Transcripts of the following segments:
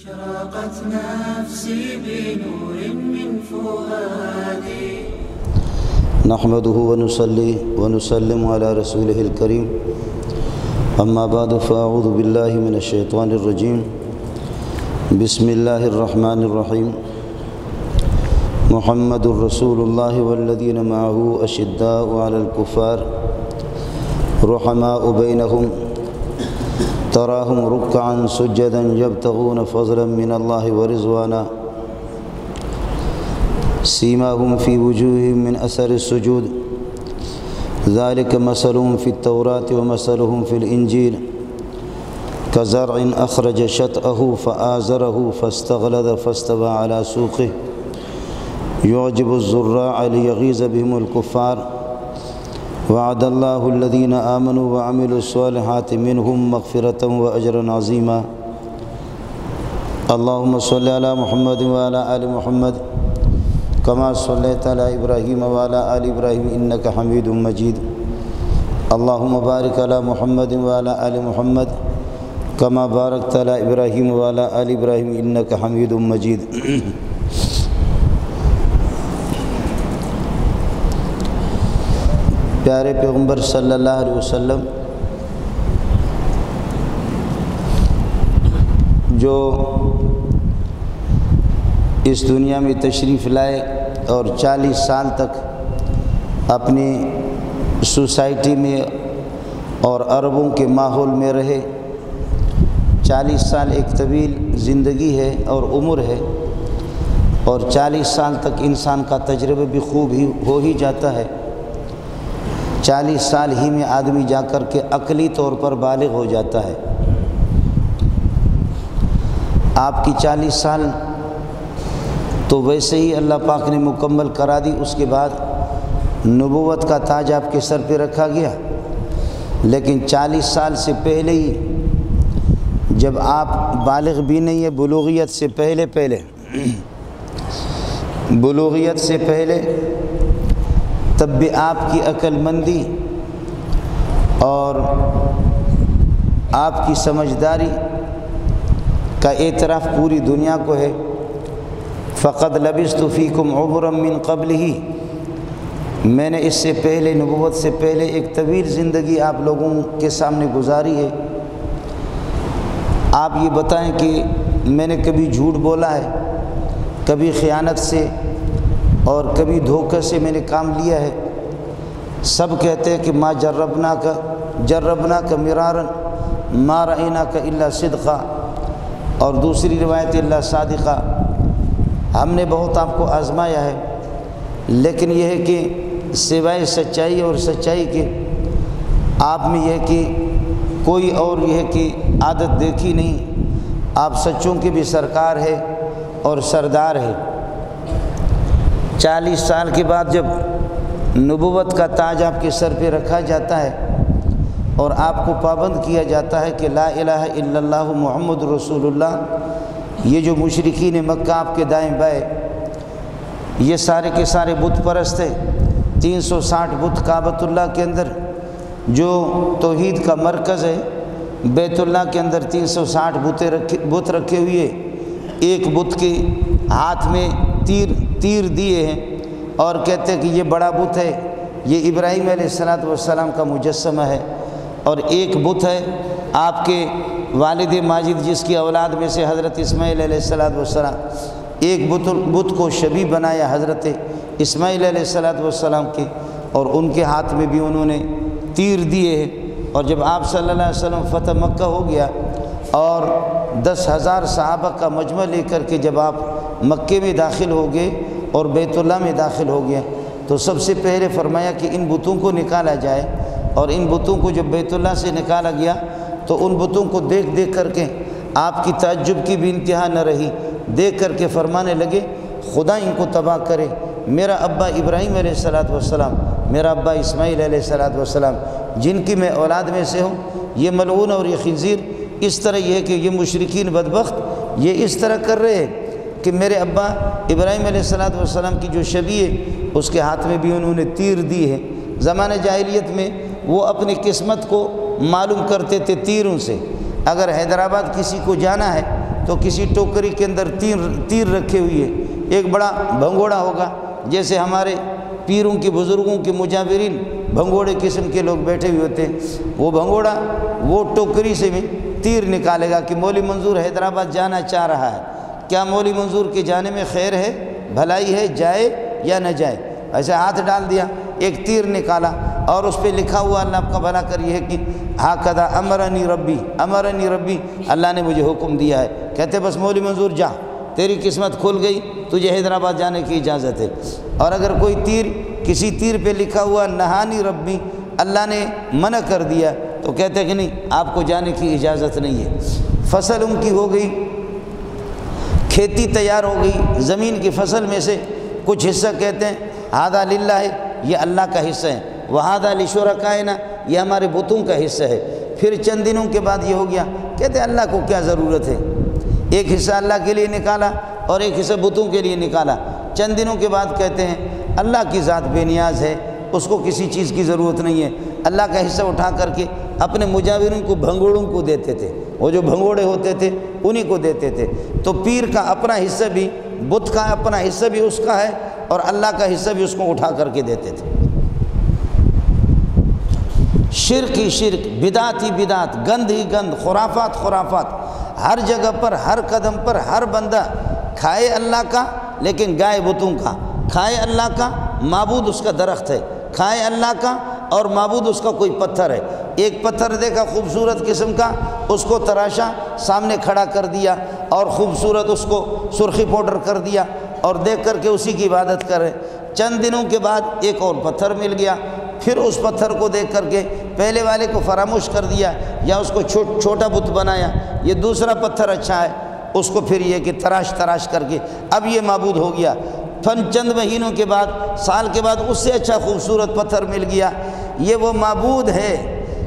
أشرقت نفسي بنور من فؤادي نحمده ونصلي ونسلم على رسوله الكريم أما بعد فأعوذ بالله من الشيطان الرجيم بسم الله الرحمن الرحيم محمد رسول الله والذين معه أشداء على الكفار رحماء بينهم تراهم ركعا سجدا يبتغون فضلا من الله ورضوانا سيماهم في وجوههم من أثر السجود ذلك مثلهم في التوراة ومثلهم في الإنجيل كزرع أخرج شطأه فآزره فاستغلظ فاستوى على سوقه يعجب الزراع ليغيظ بهم الكفار وعد الله الذين آمنوا وعملوا الصالحات منهم مغفرة وأجرا عظيما اللهم صل على محمد وعلى آل محمد كما صليت على إبراهيم وعلى آل إبراهيم إنك حميد مجيد اللهم بارك على محمد وعلى آل محمد كما باركت على إبراهيم وعلى آل إبراهيم إنك حميد مجيد پیارے پیغمبر صلی اللہ علیہ وسلم جو اس دنیا میں تشریف لائے اور 40 سال تک اپنی سوسائٹی میں اور عربوں کے ماحول میں رہے 40 سال ایک طویل زندگی ہے اور عمر ہے اور 40 سال تک انسان کا تجربہ بھی خوب ہو ہی جاتا ہے 40 سال ہی میں آدمی جا کر کے عقلی طور پر بالغ ہو جاتا ہے آپ کی 40 سال تو ویسے ہی اللہ پاک نے مکمل کرا دی اس کے بعد نبوت کا تاج آپ کے سر پہ رکھا گیا لیکن 40 سال سے پہلے ہی جب آپ بالغ بھی نہیں ہے بلوغیت سے پہلے تب بھی آپ کی عقل مندی اور آپ کی سمجھداری کا اعتراف پوری دنیا کو ہے فقد لبثت فیکم عمرا من قبلہ میں نے اس سے پہلے نبوت سے پہلے ایک طویل زندگی آپ لوگوں کے سامنے گزاری ہے آپ یہ بتائیں کہ میں نے کبھی جھوٹ بولا ہے کبھی خیانت سے اور کبھی دھوکے سے میں نے کام لیا ہے سب کہتے ہیں کہ ما جربنا کا مرارا ما رأینا کا الا صدقہ اور دوسری روایت اللہ صادقہ ہم نے بہت آپ کو آزمایا ہے لیکن یہ ہے کہ سوائے سچائی اور سچائی کے آپ میں یہ ہے کہ کوئی اور یہ ہے کہ عادت دیکھی نہیں آپ سچوں کے بھی سرکار ہے اور سردار ہے 40 سال کے بعد جب نبوت کا تاج آپ کے سر پہ رکھا جاتا ہے اور آپ کو پابند کیا جاتا ہے کہ لا الہ الا اللہ محمد رسول اللہ یہ جو مشرکین مکہ آپ کے دائیں بائیں یہ سارے کے سارے بت پرست ہیں 360 بت کعبۃ اللہ کے اندر جو توحید کا مرکز ہے بیت اللہ کے اندر 360 بت رکھے ہوئے ایک بت کے ہاتھ میں تیر دیے ہیں اور کہتے ہیں کہ یہ بڑا بت ہے یہ ابراہیم علیہ السلام کا مجسمہ ہے اور ایک بت ہے آپ کے والد ماجد جس کی اولاد میں سے حضرت اسماعیل علیہ السلام ایک بت کو شبیہ بنایا حضرت اسماعیل علیہ السلام کے اور ان کے ہاتھ میں بھی انہوں نے تیر دیے ہیں اور جب آپ صلی اللہ علیہ وسلم فتح مکہ ہو گیا اور 10,000 صحابہ کا مجمع لے کر کے جب آپ مکے میں داخل ہو گئے اور بیت اللہ میں داخل ہو گیا تو سب سے پہلے فرمایا کہ ان بتوں کو نکالا جائے اور ان بتوں کو جب بیت اللہ سے نکالا گیا تو ان بتوں کو دیکھ کر کے آپ کی تعجب کی بھی انتہا نہ رہی دیکھ کر کے فرمانے لگے خدا ان کو تباہ کرے میرا ابا ابراہیم علیہ السلام میرا ابا اسماعیل علیہ السلام جن کی میں اولاد میں سے ہوں یہ ملعون اور یہ خنزیر اس طرح یہ ہے کہ یہ مشرکین بدبخت یہ اس طرح کر رہے ہیں کہ میرے ابا ابراہیم علیہ السلام کی جو شبیہ ہے اس کے ہاتھ میں بھی انہوں نے تیر دی ہے زمانہ جاہلیت میں وہ اپنی قسمت کو معلوم کرتے تھے تیروں سے اگر حیدرآباد کسی کو جانا ہے تو کسی ٹوکری کے اندر تیر رکھے ہوئی ہے، ایک بڑا بھنگوڑا ہوگا، جیسے ہمارے پیروں کی بزرگوں کے مجاورین بھنگوڑے قسم کے لوگ بیٹھے ہوئے ہوتے ہیں، وہ بھنگوڑا وہ ٹوکری سے بھی تیر نکالے گا کہ مولوی منظور حیدرآباد جانا چاہ رہا ہے، کیا مولوی منظور کے جانے میں خیر ہے، بھلائی ہے، جائے یا نہ جائے؟ ایسے ہاتھ ڈال دیا، ایک تیر نکالا اور اس پہ لکھا ہوا اللہ آپ کا بھلا کریے ہے کہ ہاکذا امرنی ربی، اللہ نے مجھے حکم دیا ہے۔ کہتے بس مولوی منظور جا، تیری قسمت کھل گئی، تجھے حیدرآباد جانے کی اجازت ہے۔ اور اگر کوئی کسی تیر پہ لکھا ہوا نہانی ربی، اللہ نے منع کر دیا، تو کہتے کہ نہیں، آپ کو جانے کی اجازت نہیں ہے۔ فصل ان کی ہو گئی، کھیتی تیار ہو گئی، زمین کی فصل میں سے کچھ حصہ کہتے ہیں ھذا للہ، یہ اللہ کا حصہ ہے، وھذا لشرکائنا، یہ ہمارے بتوں کا حصہ ہے۔ پھر چند دنوں کے بعد یہ ہو گیا، کہتے اللہ کو کیا ضرورت ہے، ایک حصہ اللہ کے لیے نکالا اور ایک حصہ بتوں کے لیے نکالا۔ چند دنوں کے بعد کہتے ہیں اللہ کی ذات بے نیاز ہے، اس کو کسی چیز کی ضرورت نہیں ہے، اللہ کا حصہ اٹھا کر کے اپنے مجاوروں کو، بھنگوڑوں کو دیتے تھے، وہ جو بھنگوڑے ہوتے تھے انہی کو دیتے تھے۔ تو پیر کا اپنا حصہ بھی، بت کا اپنا حصہ بھی اس کا ہے، اور اللہ کا حصہ بھی اس کو اٹھا کر کے دیتے تھے۔ شرک ہی شرک، بدعت ہی بدعت، گند ہی گند، خرافات خرافات، ہر جگہ پر، ہر قدم پر، ہر بندہ کھائے اللہ کا لیکن گائے بتوں کا، کھائے اللہ کا معبود اس کا درخت ہے، کھائے اللہ کا اور معبود اس کا کوئی پتھر ہے۔ ایک پتھر دیکھا خوبصورت قسم کا، اس کو تراشا، سامنے کھڑا کر دیا اور خوبصورت اس کو سرخی پاؤڈر کر دیا اور دیکھ کر کے اسی کی عبادت کرے۔ چند دنوں کے بعد ایک اور پتھر مل گیا، پھر اس پتھر کو دیکھ کر کے پہلے والے کو فراموش کر دیا یا اس کو چھوٹا بت بنایا، یہ دوسرا پتھر اچھا ہے، اس کو پھر یہ کہ تراش کر کے اب یہ معبود ہو گیا۔ چند مہینوں کے بعد، سال کے بعد اس سے اچھا خوبصورت پتھر مل گیا، یہ وہ معبود ہے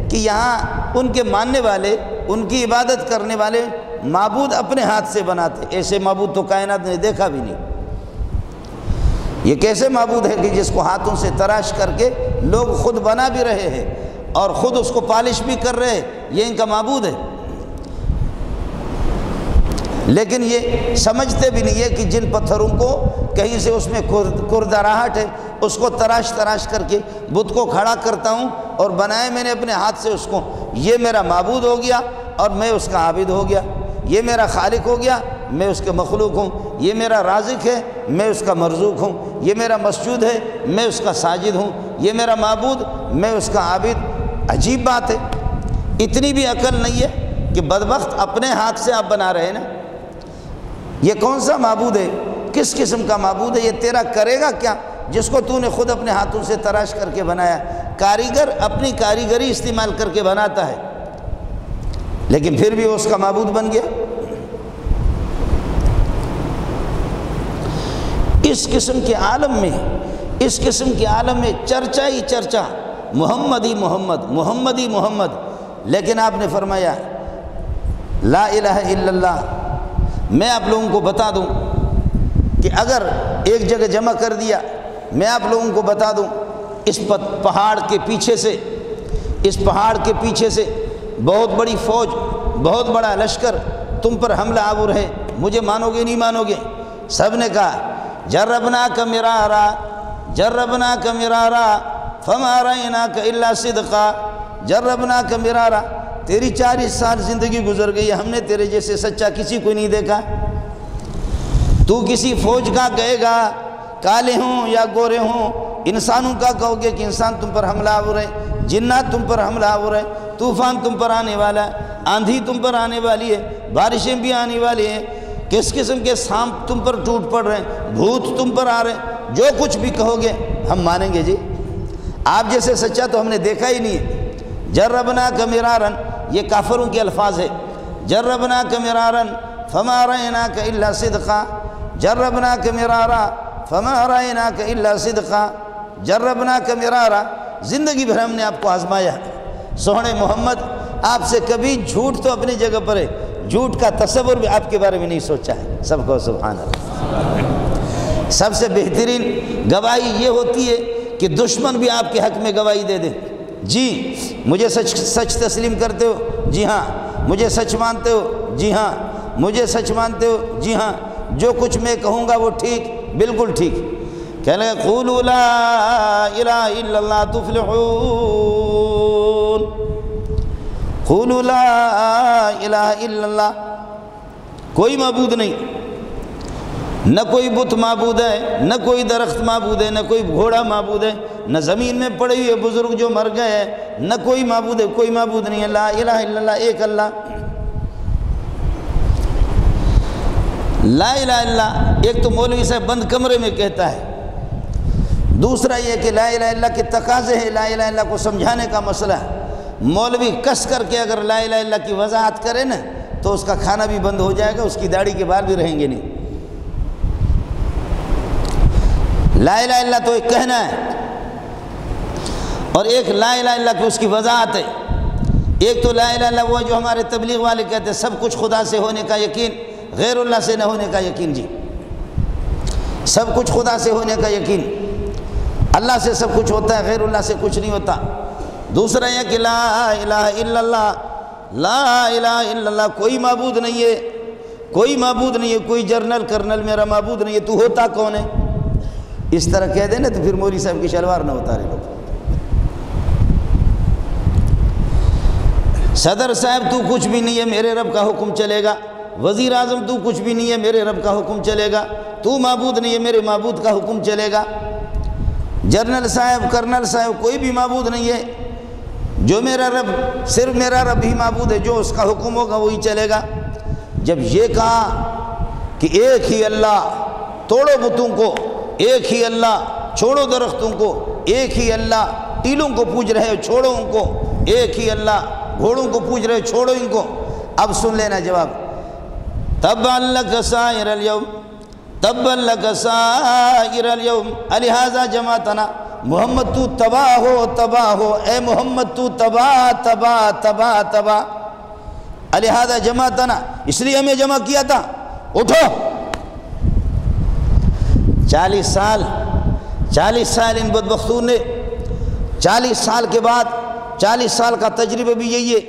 کہ یہاں ان کے ماننے والے، ان کی عبادت کرنے والے معبود اپنے ہاتھ سے بناتے، ایسے معبود تو کائنات نے دیکھا بھی نہیں۔ یہ کیسے معبود ہے کہ جس کو ہاتھوں سے تراش کر کے لوگ خود بنا بھی رہے ہیں اور خود اس کو پالش بھی کر رہے ہیں، یہ ان کا معبود ہے۔ لیکن یہ سمجھتے بھی نہیں ہے کہ جن پتھروں کو کہیں سے اس میں کردراہٹ ہے، اس کو تراش کر کے بت کو کھڑا کرتا ہوں اور بنائے میں نے اپنے ہاتھ سے اس کو، یہ میرا معبود ہو گیا اور میں اس کا عابد ہو گیا، یہ میرا خالق ہو گیا، میں اس کے مخلوق ہوں، یہ میرا رازق ہے، میں اس کا مرزوق ہوں، یہ میرا مسجود ہے، میں اس کا ساجد ہوں، یہ میرا معبود، میں اس کا عابد۔ عجیب بات ہے، اتنی بھی عقل نہیں ہے کہ بدبخت اپنے ہاتھ سے آپ بنا رہے ہیں نا۔ یہ کون سا معبود ہے، کس قسم کا معبود ہے، یہ تیرا کرے گا کیا جس کو تو نے خود اپنے ہاتھوں سے تراش کر کے بنایا؟ کاریگر اپنی کاریگری استعمال کر کے بناتا ہے، لیکن پھر بھی وہ اس کا معبود بن گیا۔ اس قسم کے عالم میں چرچا ہی چرچا، محمد ہی محمد، لیکن آپ نے فرمایا لا الہ الا اللہ۔ میں آپ لوگوں کو بتا دوں کہ اگر ایک جگہ جمع کر دیا، میں آپ لوگوں کو بتا دوں اس پہاڑ کے پیچھے سے بہت بڑی فوج، بہت بڑا لشکر تم پر حملہ آور ہے، مجھے مانو گے نہیں مانو گے؟ سب نے کہا جربناک مرارا فما رأیناک الا صدقا، جربناک مرارا، تیری 40 سال زندگی گزر گئی، ہم نے تیرے جیسے سچا کسی کو نہیں دیکھا۔ تو کسی فوج کا کہے گا، کالے ہوں یا گورے ہوں، انسانوں کا کہو گے کہ انسان تم پر حملہ آور ہے، جنات تم پر حملہ آور ہے، طوفان تم پر آنے والا ہے، آندھی تم پر آنے والی ہے، بارشیں بھی آنے والی ہیں، کس قسم کے سانپ تم پر ٹوٹ پڑ رہے ہیں، بھوت تم پر آ رہے ہیں، جو کچھ بھی کہو گے ہم مانیں گے جی، آپ جیسے سچا تو ہم نے دیکھا ہی نہیں ہے۔ جربناک مرارن، یہ کافروں کے الفاظ ہے، جربناک مرارن فما رأیناک الا صدقا، جربناک مرارا فما رأیناک الا صدقا، جربناک مرارا، زندگی بھر ہم نے آپ کو آزمایا۔ سوہنے محمد، آپ سے کبھی جھوٹ تو اپنی جگہ پر ہے، جھوٹ کا تصور بھی آپ کے بارے میں نہیں سوچا ہے۔ سب کو سبحان اللہ۔ سب سے بہترین گواہی یہ ہوتی ہے کہ دشمن بھی آپ کے حق میں گواہی دے دے، جی مجھے سچ تسلیم کرتے ہو، جی ہاں، مجھے سچ مانتے ہو، جی ہاں، مجھے سچ مانتے ہو؟ جی ہاں، جو کچھ میں کہوں گا وہ ٹھیک، بالکل ٹھیک۔ کہنے لگے قولوا لا الہ الا اللہ تفلحون، قولوا لا الہ الا اللہ، کوئی معبود نہیں، نہ کوئی بت معبود ہے، نہ کوئی درخت معبود ہے، نہ کوئی گھوڑا معبود ہے، نہ زمین میں پڑے ہوئے بزرگ جو مر گئے ہیں، نہ کوئی معبود ہے، کوئی معبود نہیں ہے، لا الہ الا اللہ، ایک اللہ۔ لا الہ الا اللہ ایک تو مولوی صاحب بند کمرے میں کہتا ہے، دوسرا یہ کہ لا الہ الا اللہ کے تقاضے ہیں، لا الہ الا اللہ کو سمجھانے کا مسئلہ ہے۔ مولوی کس کر کے اگر لا الہ الا اللہ کی وضاحت کرے نا تو اس کا کھانا بھی بند ہو جائے گا، اس کی داڑھی کے بال بھی رہیں گے نہیں۔ لا الہ الا اللہ تو ایک کہنا ہے، اور ایک لا الہ الا اللہ کی اس کی وضاحت ہے۔ ایک تو لا الہ الا اللہ وہ جو ہمارے تبلیغ والے کہتے ہیں سب کچھ خدا سے ہونے کا یقین، غیر اللہ سے نہ ہونے کا یقین۔ جی سب کچھ خدا سے ہونے کا یقین، اللہ سے سب کچھ ہوتا ہے، غیر اللہ سے کچھ نہیں ہوتا۔ دوسرا یہ کہ لا الہ الا اللہ، لا الہ الا اللہ، کوئی معبود نہیں ہے، کوئی معبود نہیں ہے، کوئی جنرل کرنل میرا معبود نہیں ہے، تو ہوتا کون ہے؟ اس طرح کہہ دیں نا تو پھر مولوی صاحب کی شلوار نہ اتارے لوگ۔ صدر صاحب تو کچھ بھی نہیں ہے، میرے رب کا حکم چلے گا۔ وزیر اعظم تو کچھ بھی نہیں ہے، میرے رب کا حکم چلے گا۔ تو معبود نہیں ہے، میرے معبود کا حکم چلے گا۔ جنرل صاحب، کرنل صاحب، کوئی بھی معبود نہیں ہے، جو میرا رب، صرف میرا رب ہی معبود ہے، جو اس کا حکم ہوگا وہی چلے گا۔ جب یہ کہا کہ ایک ہی اللہ، توڑو بتوں کو، ایک ہی اللہ، چھوڑو درختوں کو، ایک ہی اللہ، ٹیلوں کو پوج رہے ہو چھوڑو ان کو، ایک ہی اللہ، گھوڑوں کو پوج رہے ہو چھوڑو ان کو۔ اب سن لینا جواب، تبا لک سائر الیوم، تبا لک سائر الیوم الہذا جماعتنا، محمد تو تباہ ہو، تباہ ہو، اے محمد تو تباہ تباہ تباہ تباہ، الہذا جماعتنا، اس لیے ہمیں جمع کیا تھا، اٹھو۔ 40 سال ان بدبختوں نے، 40 سال کے بعد، 40 سال کا تجربہ بھی یہی ہے۔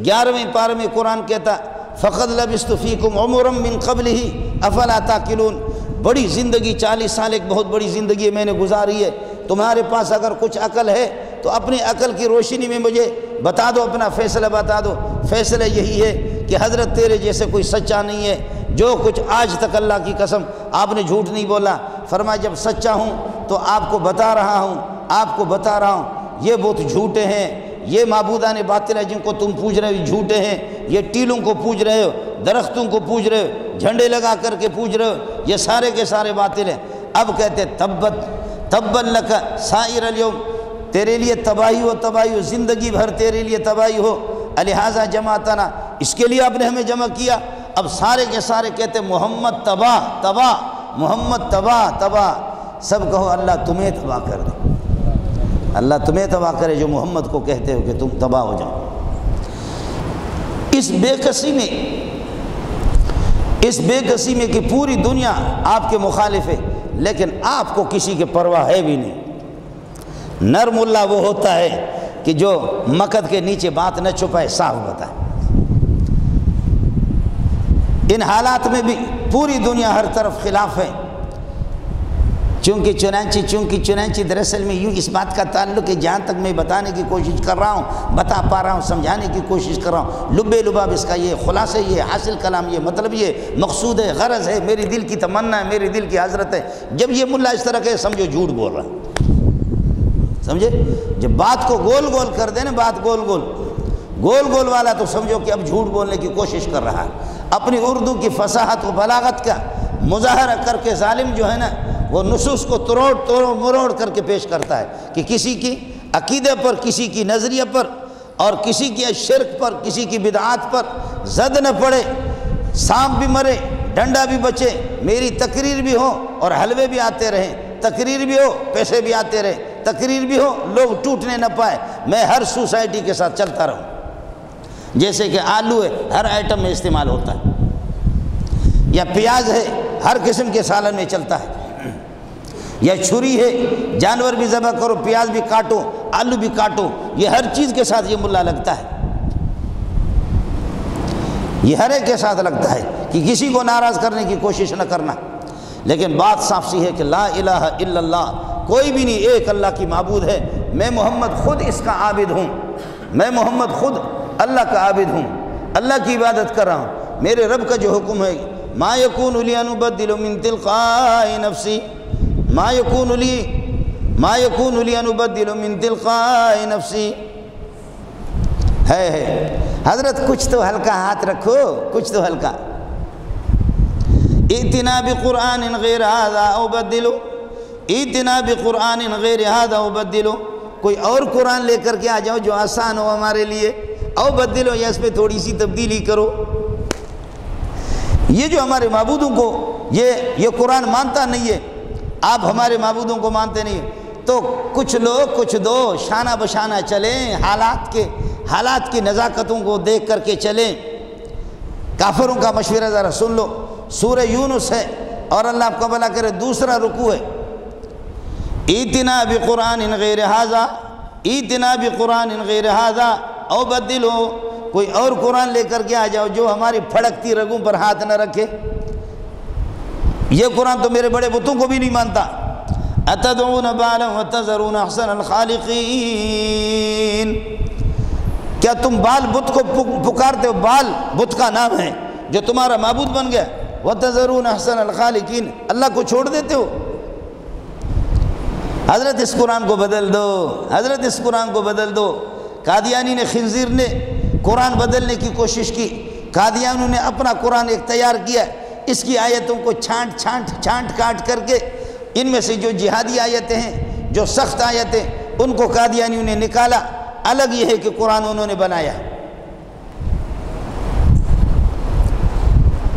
11ویں پارے میں قرآن کہتا فَقَدْ لَبِثْتُ فِيكُمْ عُمُرًا مِّن قَبْلِهِ أَفَلَا تَعْقِلُونَ، بڑی زندگی، 40 سال ایک بہت بڑی زندگی میں نے گزاری ہے، تمہارے پاس اگر کچھ عقل ہے تو اپنی عقل کی روشنی میں مجھے بتا دو، اپنا فیصلہ بتا دو۔ فیصلہ یہی ہے کہ حضرت تیرے جیسے کوئی سچا نہیں ہے، جو کچھ آج تک اللہ کی قسم آپ نے جھوٹ نہیں بولا۔ فرمایا جب سچا ہوں تو آپ کو بتا رہا ہوں، آپ کو بتا رہا ہوں، یہ بت جھوٹے ہیں، یہ معبودان باطل ہیں جن کو تم پوج رہے ہو جھوٹے ہیں، یہ ٹیلوں کو پوج رہے ہو، درختوں کو پوج رہے ہو، جھنڈے لگا کر کے پوج رہے ہو، یہ سارے کے سارے باطل ہیں۔ اب کہتے تبت لک سائر الیوم، تیرے لیے تباہی ہو، تباہی ہو، زندگی بھر تیرے لیے تباہی ہو، الہذا جماعتنا، اس کے لیے آپ نے ہمیں جمع کیا۔ اب سارے کے سارے کہتے محمد تباہ تباہ، محمد تباہ تباہ، سب کہو اللہ تمہیں تباہ کر دے، اللہ تمہیں تباہ کرے جو محمد کو کہتے ہو کہ تم تباہ ہو جاؤ۔ اس بے کسی میں کہ پوری دنیا آپ کے مخالف ہے، لیکن آپ کو کسی کے پرواہ ہے بھی نہیں۔ نرم اللہ وہ ہوتا ہے کہ جو مکد کے نیچے بات نہ چھپائے، صاف بتائے۔ ان حالات میں بھی پوری دنیا ہر طرف خلاف ہے، چونکہ دراصل میں یوں اس بات کا تعلق ہے، جہاں تک میں بتانے کی کوشش کر رہا ہوں، بتا پا رہا ہوں، سمجھانے کی کوشش کر رہا ہوں، لبے لباب اس کا یہ خلاصہ، یہ حاصل کلام، یہ مطلب، یہ مقصود ہے، غرض ہے، میری دل کی تمنا ہے، میری دل کی حضرت ہے۔ جب یہ ملا اس طرح کہ سمجھو جھوٹ بول رہا ہے، سمجھے؟ جب بات کو گول گول کر دیں نا، بات گول گول والا، تو سمجھو کہ اب جھوٹ بولنے کی کوشش کر رہا ہے۔ اپنی اردو کی فصاحت و بلاغت کا مظاہرہ کر کے ظالم جو ہے نا، وہ نصوص کو توڑ مروڑ کر کے پیش کرتا ہے کہ کسی کی عقیدے پر، کسی کی نظریے پر، اور کسی کی شرک پر، کسی کی بدعات پر زد نہ پڑے، سانپ بھی مرے، ڈنڈا بھی بچے، میری تقریر بھی ہو اور حلوے بھی آتے رہیں، تقریر بھی ہو، پیسے بھی آتے رہیں، تقریر بھی ہو، لوگ ٹوٹنے نہ پائے، میں ہر سوسائٹی کے ساتھ چلتا رہوں۔ جیسے کہ آلو ہے، ہر آئٹم میں استعمال ہوتا ہے، یا پیاز ہے، ہر قسم کے سالن میں چلتا ہے، یا چھری ہے، جانور بھی ذبح کرو، پیاز بھی کاٹو، آلو بھی کاٹو، یہ ہر چیز کے ساتھ یہ ملا لگتا ہے۔ یہ ہر ایک کے ساتھ لگتا ہے کہ کسی کو ناراض کرنے کی کوشش نہ کرنا، لیکن بات صاف سی ہے کہ لا الہ الا اللہ، کوئی بھی نہیں، ایک اللہ کی معبود ہے، میں محمد خود اس کا عابد ہوں، میں محمد خود اللہ کا عابد ہوں، اللہ کی عبادت کر رہا ہوں۔ میرے رب کا جو حکم ہے، ما یکون لی ان ابدل من تلقاء نفسی، ما یکون لی ان ابدل من تلقاء نفسی ہے۔ حضرت کچھ تو ہلکا ہاتھ رکھو، کچھ تو ہلکا۔ ائتنا بقرآن غیر ھذا او بدلو، ائتنا بقرآن غیر ھذا او بدلو، کوئی اور قرآن لے کر کے آ جاؤ جو آسان ہو ہمارے لیے، او بدلو، یا اس پہ تھوڑی سی تبدیلی کرو۔ یہ جو ہمارے معبودوں کو یہ قرآن مانتا نہیں ہے، آپ ہمارے معبودوں کو مانتے نہیں ہیں، تو کچھ لوگ کچھ دو شانہ بشانہ چلیں، حالات کی نزاکتوں کو دیکھ کر کے چلیں۔ کافروں کا مشورہ ذرا سن لو، سورہ یونس ہے، اور اللہ آپ کا بھلا کرے دوسرا رکوع ہے۔ ائتنا بقرآن غیر ھذا، ائتنا بقرآن غیر ھذا او بدلو، کوئی اور قرآن لے کر کے آ جاؤ جو ہماری پھڑکتی رگوں پر ہاتھ نہ رکھے۔ یہ قرآن تو میرے بڑے بتوں کو بھی نہیں مانتا۔ اتدعون بالا وتذرون احسن الخالقین، کیا تم بال بت کو پکارتے ہو؟ بال بت کا نام ہے جو تمہارا معبود بن گیا۔ وتذرون احسن الخالقین، اللہ کو چھوڑ دیتے ہو۔ حضرت اس قرآن کو بدل دو، حضرت اس قرآن کو بدل دو۔ قادیانی نے، خنزیر نے قرآن بدلنے کی کوشش کی، قادیانیوں نے اپنا قرآن ایک تیار کیا، اس کی آیتوں کو چھانٹ کاٹ کر کے، ان میں سے جو جہادی آیتیں ہیں، جو سخت آیتیں، ان کو قادیانیوں نے نکالا۔ الگ یہ ہے کہ قرآن انہوں نے بنایا۔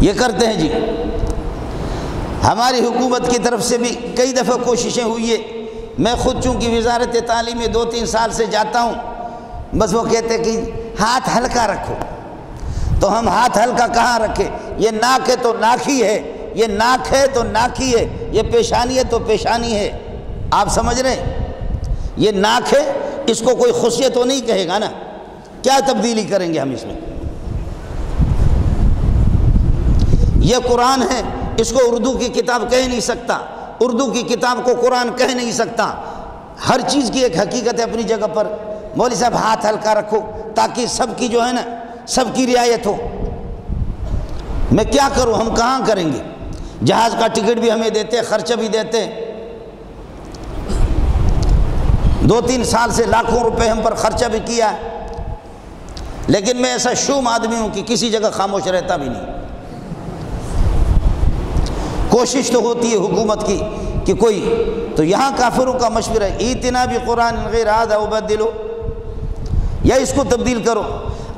یہ کرتے ہیں جی۔ ہماری حکومت کی طرف سے بھی کئی دفعہ کوششیں ہوئی ہے، میں خود چونکہ وزارت تعلیم میں 2-3 سال سے جاتا ہوں، بس وہ کہتے ہیں کہ ہاتھ ہلکا رکھو، تو ہم ہاتھ ہلکا کہاں رکھیں؟ یہ ناک ہے تو ناک ہی ہے، یہ ناک ہے تو ناک ہی ہے، یہ پیشانی ہے تو پیشانی ہے۔ آپ سمجھ رہے ہیں؟ یہ ناک ہے، اس کو کوئی خصیت تو نہیں کہے گا نا، کیا تبدیلی کریں گے ہم اس میں؟ یہ قرآن ہے، اس کو اردو کی کتاب کہہ نہیں سکتا، اردو کی کتاب کو قرآن کہہ نہیں سکتا۔ ہر چیز کی ایک حقیقت ہے اپنی جگہ پر۔ مولوی صاحب ہاتھ ہلکا رکھو تاکہ سب کی جو ہے نا، سب کی رعایت ہو۔ میں کیا کروں؟ ہم کہاں کریں گے؟ جہاز کا ٹکٹ بھی ہمیں دیتے، خرچہ بھی دیتے، 2-3 سال سے لاکھوں روپے ہم پر خرچہ بھی کیا ہے، لیکن میں ایسا شوم آدمی ہوں کہ کسی جگہ خاموش رہتا بھی نہیں۔ کوشش تو ہوتی ہے حکومت کی کہ کوئی، تو یہاں کافروں کا مشورہ ہے، ائتنا بقرآن غیر ھذا وبدلو، یا اس کو تبدیل کرو۔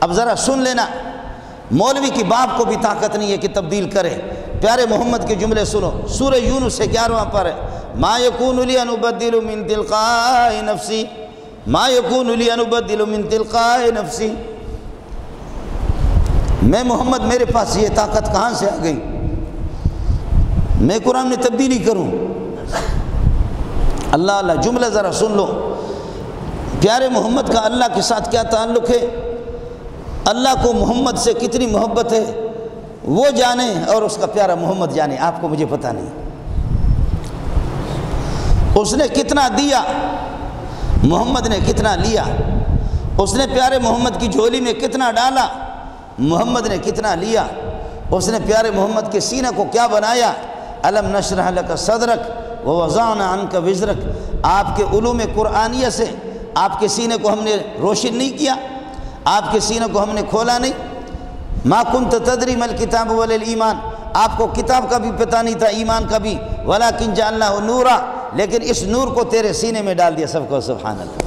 اب ذرا سن لینا، مولوی کی باپ کو بھی طاقت نہیں ہے کہ تبدیل کرے۔ پیارے محمد کے جملے سنو، سورہ یونس سے 11واں پر ہے، ما یکون لی ان ابدل من تلقاء نفسی، ما یکون لی ان ابدل من تلقاء نفسی، میں محمد، میرے پاس یہ طاقت کہاں سے آ گئی میں قرآن میں تبدیلی کروں؟ اللہ اللہ، جملہ ذرا سن لو۔ پیارے محمد کا اللہ کے ساتھ کیا تعلق ہے، اللہ کو محمد سے کتنی محبت ہے وہ جانے، اور اس کا پیارا محمد جانے، آپ کو مجھے پتہ نہیں۔ اس نے کتنا دیا، محمد نے کتنا لیا، اس نے پیارے محمد کی جھولی میں کتنا ڈالا، محمد نے کتنا لیا، اس نے پیارے محمد کے سینہ کو کیا بنایا۔ الم نشرح لک صدرک ووضعنا عنک وزرک، آپ کے علوم قرآنیہ سے آپ کے سینے کو ہم نے روشن نہیں کیا، آپ کے سینے کو ہم نے کھولا نہیں۔ ما کنت تدری ما الکتاب ولا الایمان، آپ کو کتاب کا بھی پتہ نہیں تھا، ایمان کا بھی، ولکن جعلناہ نورا، لیکن اس نور کو تیرے سینے میں ڈال دیا۔ سب کو سبحان اللہ۔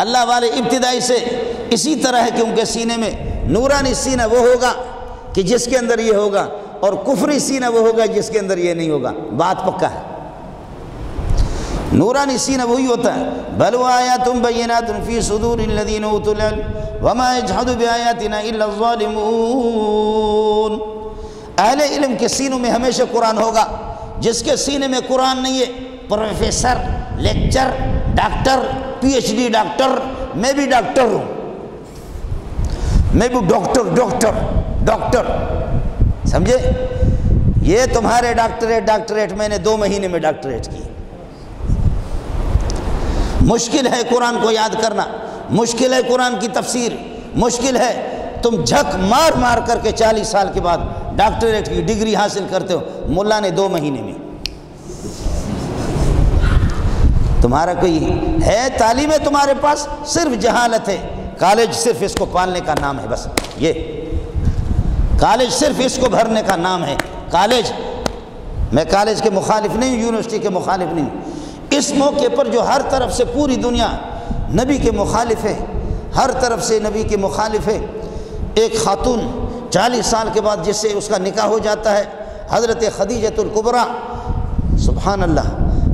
اللہ والے ابتدائی سے اسی طرح ہے کہ ان کے سینے میں نورانی سینہ وہ ہوگا کہ جس کے اندر یہ ہوگا، اور کفری سینہ وہ ہوگا جس کے اندر یہ نہیں ہوگا۔ بات پکا ہے، نورانی سینہ وہی ہوتا ہے۔ بل وآیات بینات فی صدور الذین اوتوا العلم وما یجحد بآیاتنا الا الظالمون، اہل علم کے سینوں میں ہمیشہ قرآن ہوگا، جس کے سینے میں قرآن نہیں ہے، professor, lecture, doctor, PhD doctor, میں بھی ڈاکٹر ہوں، میں بھی ڈاکٹر سمجھے؟ یہ تمہارے ڈاکٹریٹ میں نے 2 مہینے میں ڈاکٹریٹ کی۔ مشکل ہے قرآن کو یاد کرنا، مشکل ہے قرآن کی تفسیر، مشکل ہے تم جھک مار کر کے 40 سال کے بعد ڈاکٹریٹ کی ڈگری حاصل کرتے ہو، ملا نے 2 مہینے میں۔ تمہارا کوئی ہے تعلیم ہے تمہارے پاس؟ صرف جہالت ہے۔ کالج صرف اس کو پالنے کا نام ہے، بس یہ کالج صرف اس کو بھرنے کا نام ہے۔ کالج، میں کالج کے مخالف نہیں ہوں، یونیورسٹی کے مخالف نہیں ہوں۔ اس موقع پر جو ہر طرف سے پوری دنیا نبی کے مخالف ہے، ہر طرف سے نبی کے مخالف ہے، ایک خاتون 40 سال کے بعد جس سے اس کا نکاح ہو جاتا ہے، حضرت خدیجۃ الکبریٰ، سبحان اللہ،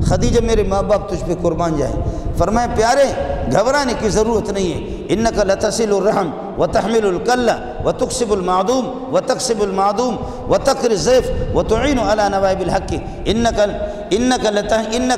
خدیجہ میرے ماں باپ تجھ پہ قربان جائیں، فرمائے پیارے گھبرانے کی ضرورت نہیں ہے، انک لتصل الرحم وتحمل الکل وتکسب المعدوم وتکسب المعدوم وتقر الضیف وتعین علی نوائب الحق، انک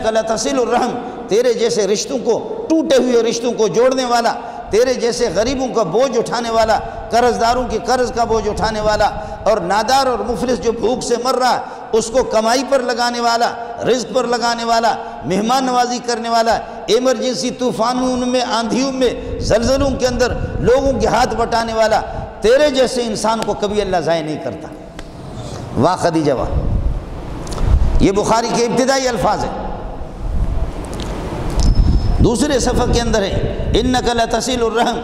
لتصل الرحم، تیرے جیسے رشتوں کو، ٹوٹے ہوئے رشتوں کو جوڑنے والا، تیرے جیسے غریبوں کا بوجھ اٹھانے والا، قرض داروں کی قرض کا بوجھ اٹھانے والا، اور نادار اور مفلس جو بھوک سے مر رہا اس کو کمائی پر لگانے والا، رزق پر لگانے والا، مہمان نوازی کرنے والا، ایمرجنسی طوفانوں میں، آندھیوں میں، زلزلوں کے اندر لوگوں کے ہاتھ بٹانے والا، تیرے جیسے انسان کو کبھی اللہ ضائع نہیں کرتا۔ واہ خدیجہ واہ، یہ بخاری کے ابتدائی الفاظ ہیں۔ دوسرے صفحے کے اندر ہے انک لتصل الرحم،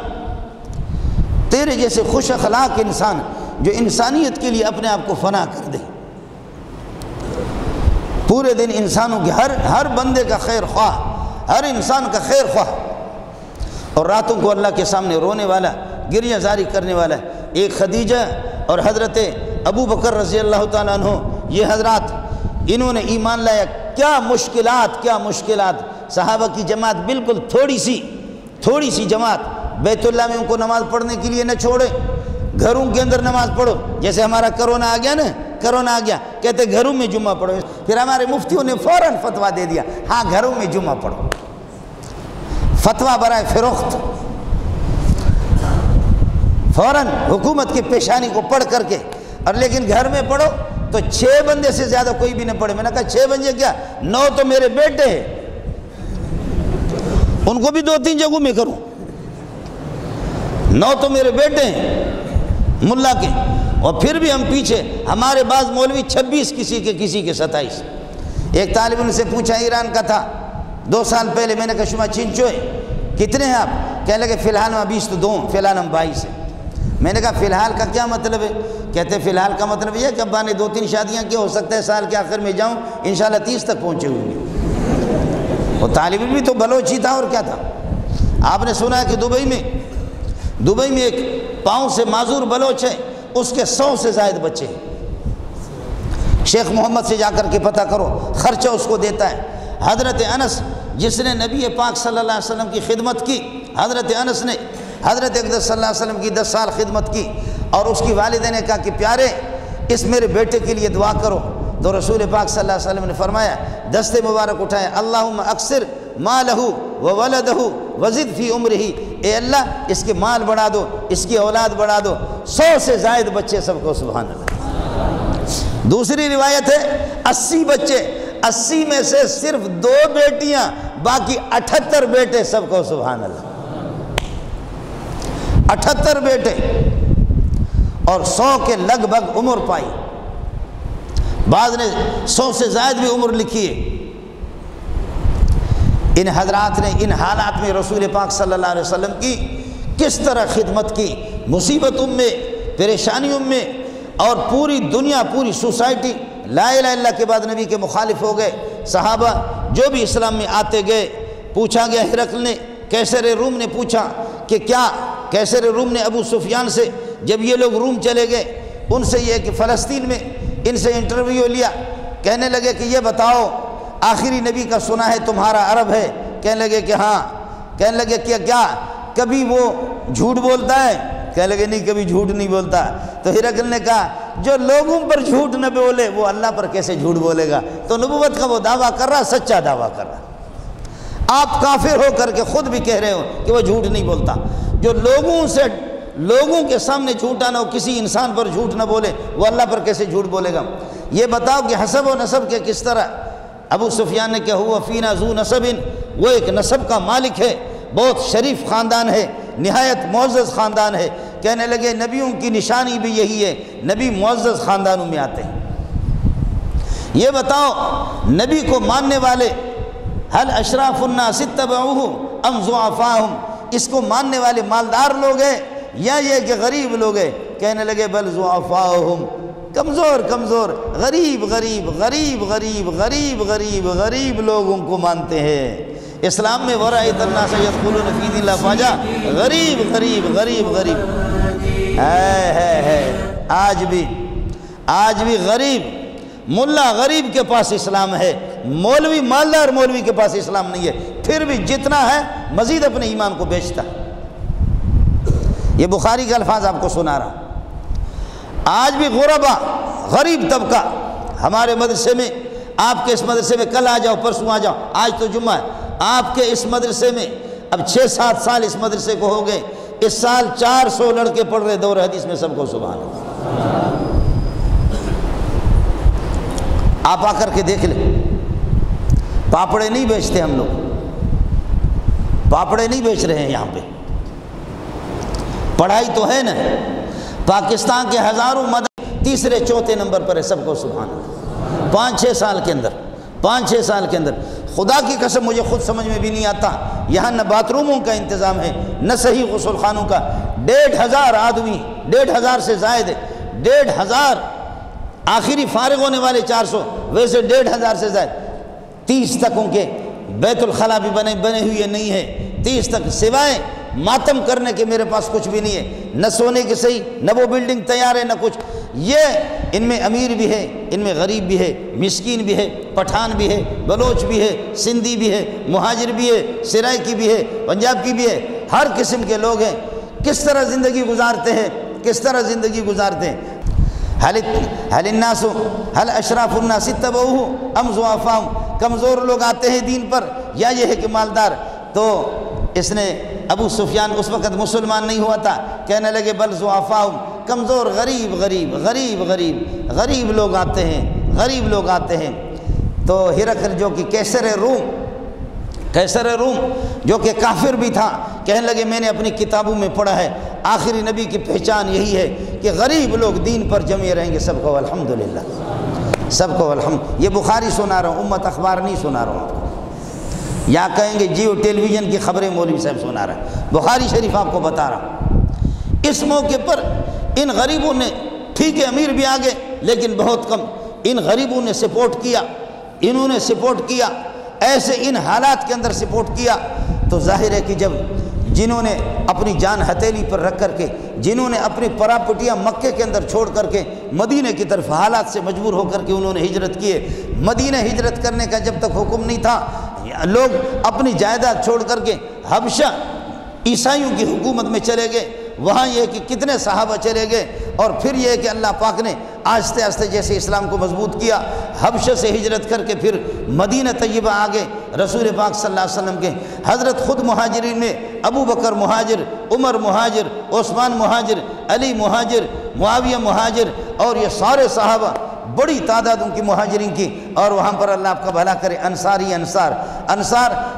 تیرے جیسے خوش اخلاق انسان جو انسانیت کے لیے اپنے آپ کو فنا کر دے، پورے دن انسانوں کے ہر بندے کا خیر خواہ، ہر انسان کا خیر خواہ، اور راتوں کو اللہ کے سامنے رونے والا، گریہ زاری کرنے والا ہے۔ ایک خدیجہ اور حضرت ابو بکر رضی اللہ تعالیٰ عنہ، یہ حضرات انہوں نے ایمان لایا، کیا مشکلات، صحابہ کی جماعت بالکل تھوڑی سی جماعت، بیت اللہ میں ان کو نماز پڑھنے کے لیے نہ چھوڑے، گھروں کے اندر نماز پڑھو، جیسے ہمارا کرونا آ گیا کہتے گھروں میں جمعہ پڑھو، پھر ہمارے مفتیوں نے فوراً فتویٰ دے دیا، ہاں گھروں میں جمعہ پڑھو، فتویٰ برائے فروخت، فوراً حکومت کی پیشانی کو پڑھ کر کے، اور لیکن گھر میں پڑھو تو 6 بندے سے زیادہ کوئی بھی نہ پڑھے۔ میں نے کہا 6 بندے کیا، 9 تو میرے بیٹے ہیں، ان کو بھی 2-3 جگہوں میں کروں، 9 تو میرے بیٹے ہیں ملا کے، اور پھر بھی ہم پیچھے، ہمارے بعض مولوی 26 کسی کے 27۔ ایک طالب ان سے پوچھا، ایران کا تھا 2 سال پہلے، میں نے کہا شما چنچوئے کتنے ہیں آپ؟ کہنے لگے فی الحال ہم 20 تو 2 فی الحال ہم 22 ہیں۔ میں نے کہا فی الحال کا کیا مطلب ہے؟ کہتے فی الحال کا مطلب یہ ہے کہ ابا نے 2-3 شادیاں کی، ہو سکتا ہے سال کے آخر میں جاؤں انشاءاللہ 30 تک پہنچے ہوں گے۔ وہ طالب علم بھی تو بلوچ ہی تھا، اور کیا تھا؟ آپ نے سنا ہے کہ دبئی میں ایک پاؤں سے معذور بلوچ ہے، اس کے 100 سے زائد بچے ہیں۔ شیخ محمد سے جا کر کے پتہ کرو، خرچہ اس کو دیتا ہے۔ حضرت انس جس نے نبی پاک صلی اللہ علیہ وسلم کی خدمت کی، حضرت انس نے حضرت اقدس صلی اللہ علیہ وسلم کی 10 سال خدمت کی، اور اس کی والدہ نے کہا کہ پیارے اس میرے بیٹے کے لیے دعا کرو، تو رسول پاک صلی اللہ علیہ وسلم نے فرمایا، دستے مبارک اٹھائے، اللہم اکثر مالہ وولدہ وزد فی عمرہ، اے اللہ اس کے مال بڑھا دو، اس کی اولاد بڑھا دو، 100 سے زائد بچے سب کو، سبحان اللہ۔ دوسری روایت ہے 80 بچے، 80 میں سے صرف 2 بیٹیاں، باقی 78 بیٹے سب کو، سبحان اللہ، 78 بیٹے، اور 100 کے لگ بھگ عمر پائی، بعض نے 100 سے زائد بھی عمر لکھی ہے۔ ان حضرات نے ان حالات میں رسول پاک صلی اللہ علیہ وسلم کی کس طرح خدمت کی، مصیبتوں میں، پریشانیوں میں، اور پوری دنیا، پوری سوسائٹی لا الہ الا اللہ کے بعد نبی کے مخالف ہو گئے۔ صحابہ جو بھی اسلام میں آتے گئے، پوچھا گیا، ہرقل نے، کیسر روم نے پوچھا کہ کیا، کیسر روم نے ابو سفیان سے، جب یہ لوگ روم چلے گئے، ان سے یہ کہ فلسطین میں ان سے انٹرویو لیا، کہنے لگے کہ یہ بتاؤ آخری نبی کا سنا ہے تمہارا عرب ہے؟ کہنے لگے کہ ہاں۔ کہنے لگے کہ کیا کبھی وہ جھوٹ بولتا ہے؟ کہنے لگے نہیں، کبھی جھوٹ نہیں بولتا۔ تو ہرقل نے کہا جو لوگوں پر جھوٹ نہ بولے وہ اللہ پر کیسے جھوٹ بولے گا؟ تو نبوت کا وہ دعویٰ کر رہا، سچا دعویٰ کر رہا۔ آپ کافر ہو کر کے خود بھی کہہ رہے ہو کہ وہ جھوٹ نہیں بولتا۔ جو لوگوں سے لوگوں کے سامنے جھوٹا نہ ہو، کسی انسان پر جھوٹ نہ بولے، وہ اللہ پر کیسے جھوٹ بولے گا؟ یہ بتاؤ کہ حسب و نسب کے کس طرح ابو سفیان نے کہا ہوا فینا ذو نسب، وہ ایک نسب کا مالک ہے، بہت شریف خاندان ہے، نہایت معزز خاندان ہے۔ کہنے لگے نبیوں کی نشانی بھی یہی ہے، نبی معزز خاندانوں میں آتے ہیں۔ یہ بتاؤ نبی کو ماننے والے حل اشراف الناس اتبعوہ ام ضعفاہم، اس کو ماننے والے مالدار لوگ ہیں یا یہ کہ غریب لوگ ہیں؟ کہنے لگے بل ضعفاہم، کمزور کمزور، غریب غریب غریب غریب غریب غریب غریب لوگوں کو مانتے ہیں۔ اسلام میں ورائت الناس یدخلون فی دین اللہ افواجا، غریب غریب غریب غریب ہے۔ آج بھی غریب ملا غریب کے پاس اسلام ہے، مولوی مالدار مولوی کے پاس اسلام نہیں ہے، پھر بھی جتنا ہے مزید اپنے ایمان کو بیچتا ہے۔ یہ بخاری کے الفاظ آپ کو سنا رہا۔ آج بھی غربا غریب طبقہ ہمارے مدرسے میں، آپ کے اس مدرسے میں کل آ جاؤ پرسوں آ جاؤ، آج تو جمعہ ہے، آپ کے اس مدرسے میں اب 6-7 سال اس مدرسے کو ہو گئے، اس سال 400 لڑکے پڑھ رہے دور حدیث میں، سب کو سبحان اللہ۔ آپ آ کر کے دیکھ لیں، پاپڑے نہیں بیچتے ہم لوگ، پاپڑے نہیں بیچ رہے ہیں یہاں پہ، پڑھائی تو ہے نا۔ پاکستان کے ہزاروں مدرسے تیسرے چوتھے نمبر پر ہے، سب کو سبحان اللہ۔ 5-6 سال کے اندر خدا کی قسم مجھے خود سمجھ میں بھی نہیں آتا، یہاں نہ باتھ روموں کا انتظام ہے، نہ صحیح غسل خانوں کا۔ 1,500 آدمی، 1,500 سے زائد ہے، 1,500، آخری فارغ ہونے والے 400، ویسے 1,500 سے زائد۔ 30 تک ان کے بیت الخلا بھی بنے ہوئے نہیں ہے، 30 تک سوائے ماتم کرنے کے میرے پاس کچھ بھی نہیں ہے، نہ سونے کے صحیح، نہ وہ بلڈنگ تیار ہے، نہ کچھ۔ یہ ان میں امیر بھی ہے، ان میں غریب بھی ہے، مسکین بھی ہے، پٹھان بھی ہے، بلوچ بھی ہے، سندھی بھی ہے، مہاجر بھی ہے، سرائکی بھی ہے، پنجاب کی بھی ہے، ہر قسم کے لوگ ہیں۔ کس طرح زندگی گزارتے ہیں، کس طرح زندگی گزارتے ہیں؟ حل الناس حل اشراف الناس اتبعوہ ام ضعفاہم، کمزور لوگ آتے ہیں دین پر یا یہ ہے کہ مالدار؟ تو اس نے ابو سفیان اس وقت مسلمان نہیں ہوا تھا، کہنے لگے بل ضعفاہم، کمزور غریب غریب غریب غریب غریب لوگ آتے ہیں، غریب لوگ آتے ہیں۔ تو ہرقل جو کہ کیسر روم جو کہ کافر بھی تھا، کہنے لگے میں نے اپنی کتابوں میں پڑھا ہے آخری نبی کی پہچان یہی ہے کہ غریب لوگ دین پر جمے رہیں گے۔ سب کو الحمدللہ، سب کو الحمد۔ یہ بخاری سنا رہا ہوں، امت اخبار نہیں سنا رہا ہوں آپ کو۔ یا کہیں گے جیو ٹیلی ویژن کی خبریں مولوی صاحب سنا رہے ہیں، بخاری شریف آپ کو بتا رہا ہوں۔ اس موقع پر ان غریبوں نے، ٹھیک ہے امیر بھی آگے لیکن بہت کم، ان غریبوں نے سپورٹ کیا، انہوں نے سپورٹ کیا، ایسے ان حالات کے اندر سپورٹ کیا تو ظاہر ہے کہ جب جنہوں نے اپنی جان ہتھیلی پر رکھ کر کے، جنہوں نے اپنی پراپرٹیاں مکے کے اندر چھوڑ کر کے مدینے کی طرف حالات سے مجبور ہو کر کے انہوں نے ہجرت کیے۔ مدینہ ہجرت کرنے کا جب تک حکم نہیں تھا، لوگ اپنی جائیداد چھوڑ کر کے حبشہ عیسائیوں کی حکومت میں چلے گئے، وہاں یہ کہ کتنے صحابہ چلے گئے، اور پھر یہ کہ اللہ پاک نے آہستہ آہستہ جیسے اسلام کو مضبوط کیا، حبشہ سے ہجرت کر کے پھر مدینہ طیبہ آگے رسول پاک صلی اللہ علیہ وسلم کے حضرت خود مہاجرین میں ابو بکر مہاجر، عمر مہاجر، عثمان مہاجر، علی مہاجر، معاویہ مہاجر، اور یہ سارے صحابہ بڑی تعداد ان کی مہاجرین کی، اور وہاں پر اللہ آپ کا بھلا کرے انصاری انصار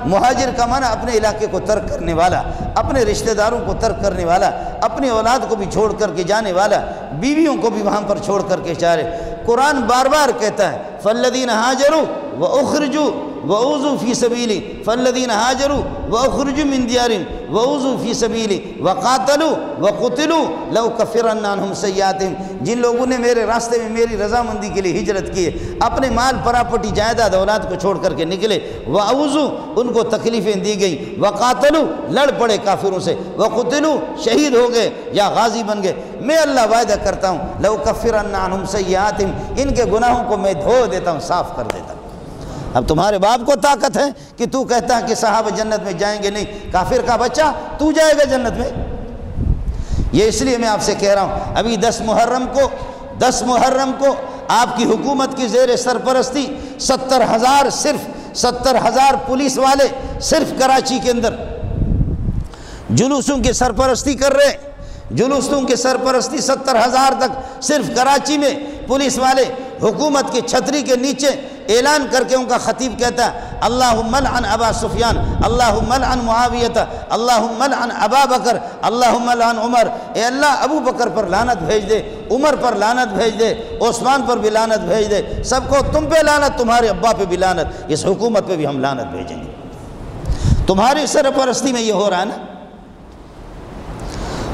مہاجر کا معنی اپنے علاقے کو ترک کرنے والا، اپنے رشتہ داروں کو ترک کرنے والا، اپنی اولاد کو بھی چھوڑ کر کے جانے والا، بیویوں کو بھی وہاں پر چھوڑ کر کے جا رہے۔ قرآن بار بار کہتا ہے فالذین ہاجروا واخرجوا واوذوا فی سبیلی، فالذین ہاجروا واخرجوا من دیارہم واوذوا فی سبیلی وقاتلوا وقتلوا لأکفرن عنہم سیئاتہم، جن لوگوں نے میرے راستے میں میری رضامندی کے لیے ہجرت کی، اپنے مال پراپرٹی جائیداد اولاد کو چھوڑ کر کے نکلے، واوذوا ان کو تکلیفیں دی گئی، وقاتلوا لڑ پڑے کافروں سے، وقتلوا شہید ہو گئے یا غازی بن گئے، میں اللہ وعدہ کرتا ہوں لأکفرن عنہم سیئاتہم، ان کے گناہوں کو میں دھو دیتا ہوں، صاف کر دیتا ہوں۔ اب تمہارے باپ کو طاقت ہے کہ تو کہتا ہے کہ صحابہ جنت میں جائیں گے نہیں، کافر کا بچہ تو جائے گا جنت میں؟ یہ اس لیے میں آپ سے کہہ رہا ہوں، ابھی 10 محرم کو آپ کی حکومت کی زیر سرپرستی 70,000 پولیس والے صرف کراچی کے اندر جلوسوں کی سرپرستی کر رہے، جلوسوں کی سرپرستی 70,000 تک صرف کراچی میں پولیس والے حکومت کی چھتری کے نیچے اعلان کر کے ان کا خطیب کہتا ہے اللہم لعن ابا سفیان، اللہم لعن معاویہ، اللہم لعن ابا بکر، اللہم لعن عمر، اے اللہ ابو بکر پر لعنت بھیج دے، عمر پر لعنت بھیج دے، عثمان پر بھی لعنت بھیج دے، سب کو تم پہ لعنت، تمہارے ابا پہ بھی لعنت، اس حکومت پہ بھی ہم لعنت بھیجیں گے۔ تمہاری سرپرستی میں یہ ہو رہا ہے نا۔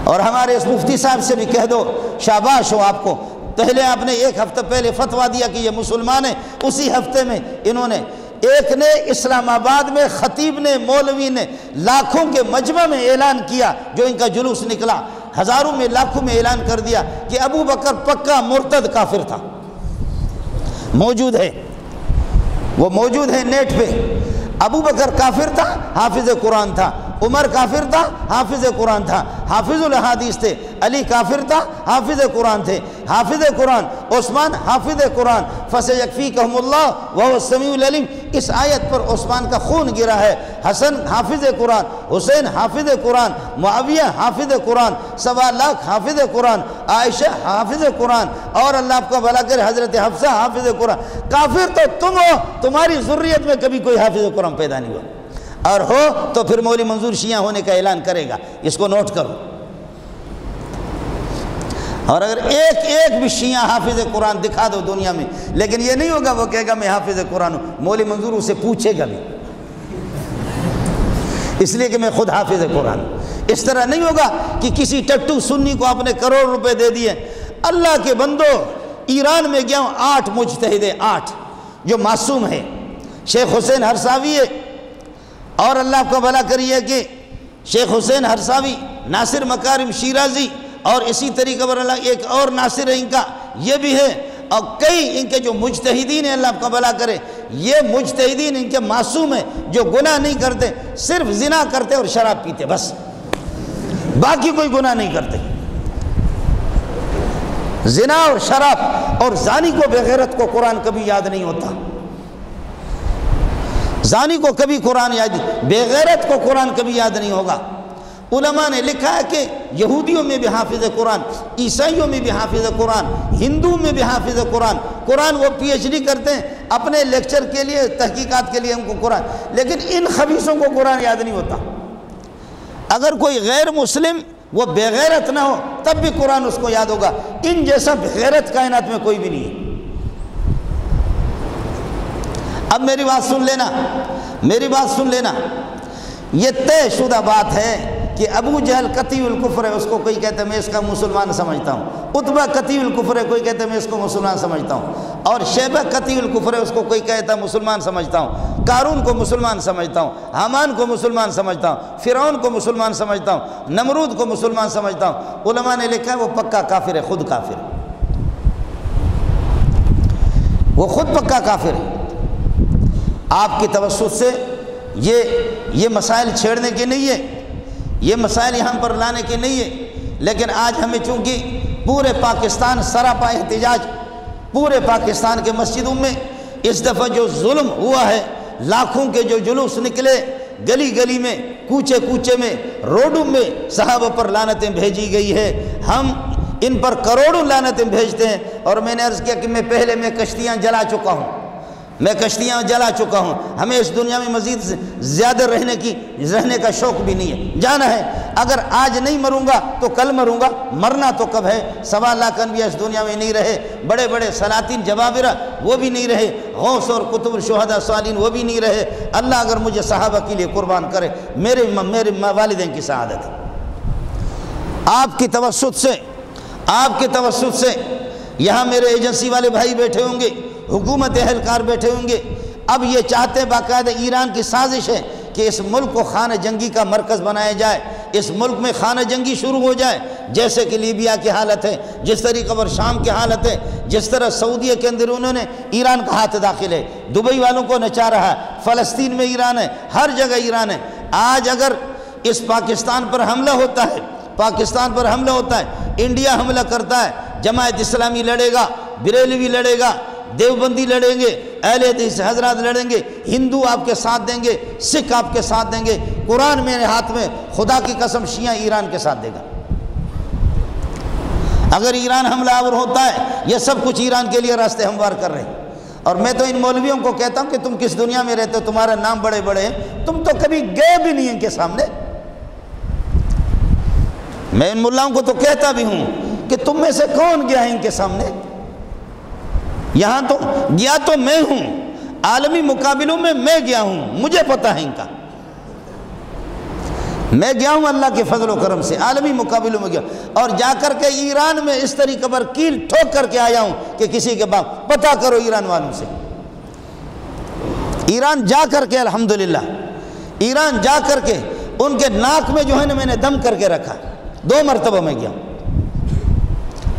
اور ہمارے اس مفتی صاحب سے بھی کہہ دو شاباش ہو آپ کو، پہلے آپ نے 1 ہفتہ پہلے فتویٰ دیا کہ یہ مسلمان ہیں، اسی ہفتے میں انہوں نے ایک نے اسلام آباد میں خطیب نے مولوی نے لاکھوں کے مجمع میں اعلان کیا، جو ان کا جلوس نکلا ہزاروں میں لاکھوں میں اعلان کر دیا کہ ابو بکر پکا مرتد کافر تھا، موجود ہے، وہ موجود ہے نیٹ پہ۔ ابو بکر کافر تھا، حافظ قرآن تھا، عمر کافر تھا، حافظ قرآن تھا، حافظ الحدیث تھے، علی کافر تھا، حافظ قرآن تھے، حافظ قرآن عثمان حافظ قرآن، فَسَيَكْفِيكَهُمُ اللَّهُ وَهُوَ السَّمِيعُ الْعَلِيمُ، اس آیت پر عثمان کا خون گرا ہے، حسن حافظ قرآن، حسین حافظ قرآن، معاویہ حافظ قرآن، 1.25 لاکھ حافظ قرآن، عائشہ حافظ قرآن، اور اللہ آپ کو بھلا کرے حضرت حفصہ حافظ قرآن۔ کافر تو تم ہو، تمہاری ذریت میں کبھی کوئی حافظ قرآن پیدا نہیں ہوا، اور ہو تو پھر مولوی منظور شیعہ ہونے کا اعلان کرے گا، اس کو نوٹ کرو۔ اور اگر ایک بھی شیعہ حافظ قرآن دکھا دو دنیا میں، لیکن یہ نہیں ہوگا وہ کہے گا میں حافظ قرآن ہوں، مولوی منظور اسے پوچھے گا بھی، اس لیے کہ میں خود حافظ قرآن ہوں۔ اس طرح نہیں ہوگا کہ کسی ٹٹو سنی کو آپ نے کروڑ روپے دے دیے۔ اللہ کے بندو، ایران میں گیا ہوں، 8 مجتہد، 8 جو معصوم ہیں، شیخ حسین ہرساوی ہے، اور اللہ کو بھلا کریے کہ شیخ حسین ہرساوی، ناصر مکارم شیرازی، اور اسی طریقے پر اللہ ایک اور ناصر ہے ان کا، یہ بھی ہے، اور کئی ان کے جو مجتہدین ہیں، اللہ آپ کا بھلا کرے، یہ مجتہدین ان کے معصوم ہیں، جو گناہ نہیں کرتے، صرف زنا کرتے اور شراب پیتے، بس باقی کوئی گناہ نہیں کرتے۔ زنا اور شراب، اور زانی کو بغیرت کو قرآن کبھی یاد نہیں ہوتا، زانی کو کبھی قرآن یاد نہیں، بے غیرت کو قرآن کبھی یاد نہیں ہوگا۔ علماء نے لکھا ہے کہ یہودیوں میں بھی حافظ قرآن، عیسائیوں میں بھی حافظ قرآن، ہندو میں بھی حافظ قرآن، قرآن وہ PhD کرتے ہیں اپنے لیکچر کے لیے، تحقیقات کے لیے ان کو قرآن، لیکن ان خبیثوں کو قرآن یاد نہیں ہوتا۔ اگر کوئی غیر مسلم وہ بے غیرت نہ ہو تب بھی قرآن اس کو یاد ہوگا، ان جیسا بے غیرت کائنات میں کوئی بھی نہیں ہے۔ اب میری بات سن لینا، میری بات سن لینا، یہ طے شدہ بات ہے کہ ابو جہل قطعی الکفر ہے، اس کو کوئی کہتا ہے میں اس کا مسلمان سمجھتا ہوں، عتبہ قطعی الکفر ہے، کوئی کہتا ہے میں اس کو مسلمان سمجھتا ہوں، اور شیبہ قطعی الکفر ہے، اس کو کوئی کہتا ہے مسلمان سمجھتا ہوں، قارون کو مسلمان سمجھتا ہوں، حامان کو مسلمان سمجھتا ہوں، فرعون کو مسلمان سمجھتا ہوں، نمرود کو مسلمان سمجھتا ہوں۔ علماء نے لکھا ہے وہ پکا کافر ہے، خود کافر ہے، وہ خود پکا کافر ہے۔ آپ کی توسط سے یہ مسائل چھیڑنے کے نہیں ہے، یہ مسائل یہاں پر لانے کے نہیں ہے، لیکن آج ہمیں چونکہ پورے پاکستان سراپا احتجاج، پورے پاکستان کے مسجدوں میں اس دفعہ جو ظلم ہوا ہے، لاکھوں کے جو جلوس نکلے، گلی گلی میں، کوچے کوچے میں، روڈوں میں صحابہ پر لعنتیں بھیجی گئی ہے، ہم ان پر کروڑوں لعنتیں بھیجتے ہیں۔ اور میں نے عرض کیا کہ میں کشتیاں جلا چکا ہوں، میں کشتیاں جلا چکا ہوں، ہمیں اس دنیا میں مزید زیادہ رہنے کا شوق بھی نہیں ہے، جانا ہے، اگر آج نہیں مروں گا تو کل مروں گا، مرنا تو کب ہے۔ 1.25 لاکھ انبیاء اس دنیا میں نہیں رہے، بڑے بڑے سلاطین جبابرہ وہ بھی نہیں رہے، غوث اور قطب شہداء صالحین وہ بھی نہیں رہے۔ اللہ اگر مجھے صحابہ کے لیے قربان کرے، میرے والدین کی سعادت ہے۔ آپ کی توسط سے یہاں میرے ایجنسی والے بھائی بیٹھے ہوں گے، حکومت اہلکار بیٹھے ہوں گے، اب یہ چاہتے باقاعدہ، ایران کی سازش ہے کہ اس ملک کو خانہ جنگی کا مرکز بنایا جائے، اس ملک میں خانہ جنگی شروع ہو جائے، جیسے کہ لیبیا کی حالت ہے، جس طریقے پر شام کی حالت ہے، جس طرح سعودیہ کے اندر انہوں نے ایران کا ہاتھ داخل ہے، دبئی والوں کو نچا رہا ہے، فلسطین میں ایران ہے، ہر جگہ ایران ہے۔ آج اگر اس پاکستان پر حملہ ہوتا ہے، انڈیا حملہ کرتا ہے، جماعت اسلامی لڑے گا، بریلوی لڑے گا، دیوبندی لڑیں گے، اہل حدیث حضرات لڑیں گے، ہندو آپ کے ساتھ دیں گے، سکھ آپ کے ساتھ دیں گے، قرآن میرے ہاتھ میں، خدا کی قسم شیعہ ایران کے ساتھ دے گا۔ اگر ایران حملہ آور ہوتا ہے، یہ سب کچھ ایران کے لیے راستے ہموار کر رہے ہیں۔ اور میں تو ان مولویوں کو کہتا ہوں کہ تم کس دنیا میں رہتے ہو، تمہارا نام بڑے بڑے ہیں، تم تو کبھی گئے بھی نہیں ان کے سامنے۔ میں ان ملاؤں کو تو کہتا بھی ہوں کہ تم میں سے کون گیا ہے ان کے سامنے؟ یہاں تو گیا تو میں ہوں، عالمی مقابلوں میں گیا ہوں، مجھے پتا ہے ان کا، میں گیا ہوں اللہ کے فضل و کرم سے، عالمی مقابلوں میں گیا، اور جا کر کے ایران میں اس طریقے پر کیل ٹھوک کر کے آیا ہوں کہ کسی کے بعد پتہ کرو ایران والوں سے۔ ایران جا کر کے الحمدللہ، ایران جا کر کے ان کے ناک میں جو ہے نا میں نے دم کر کے رکھا، 2 مرتبہ میں گیا ہوں۔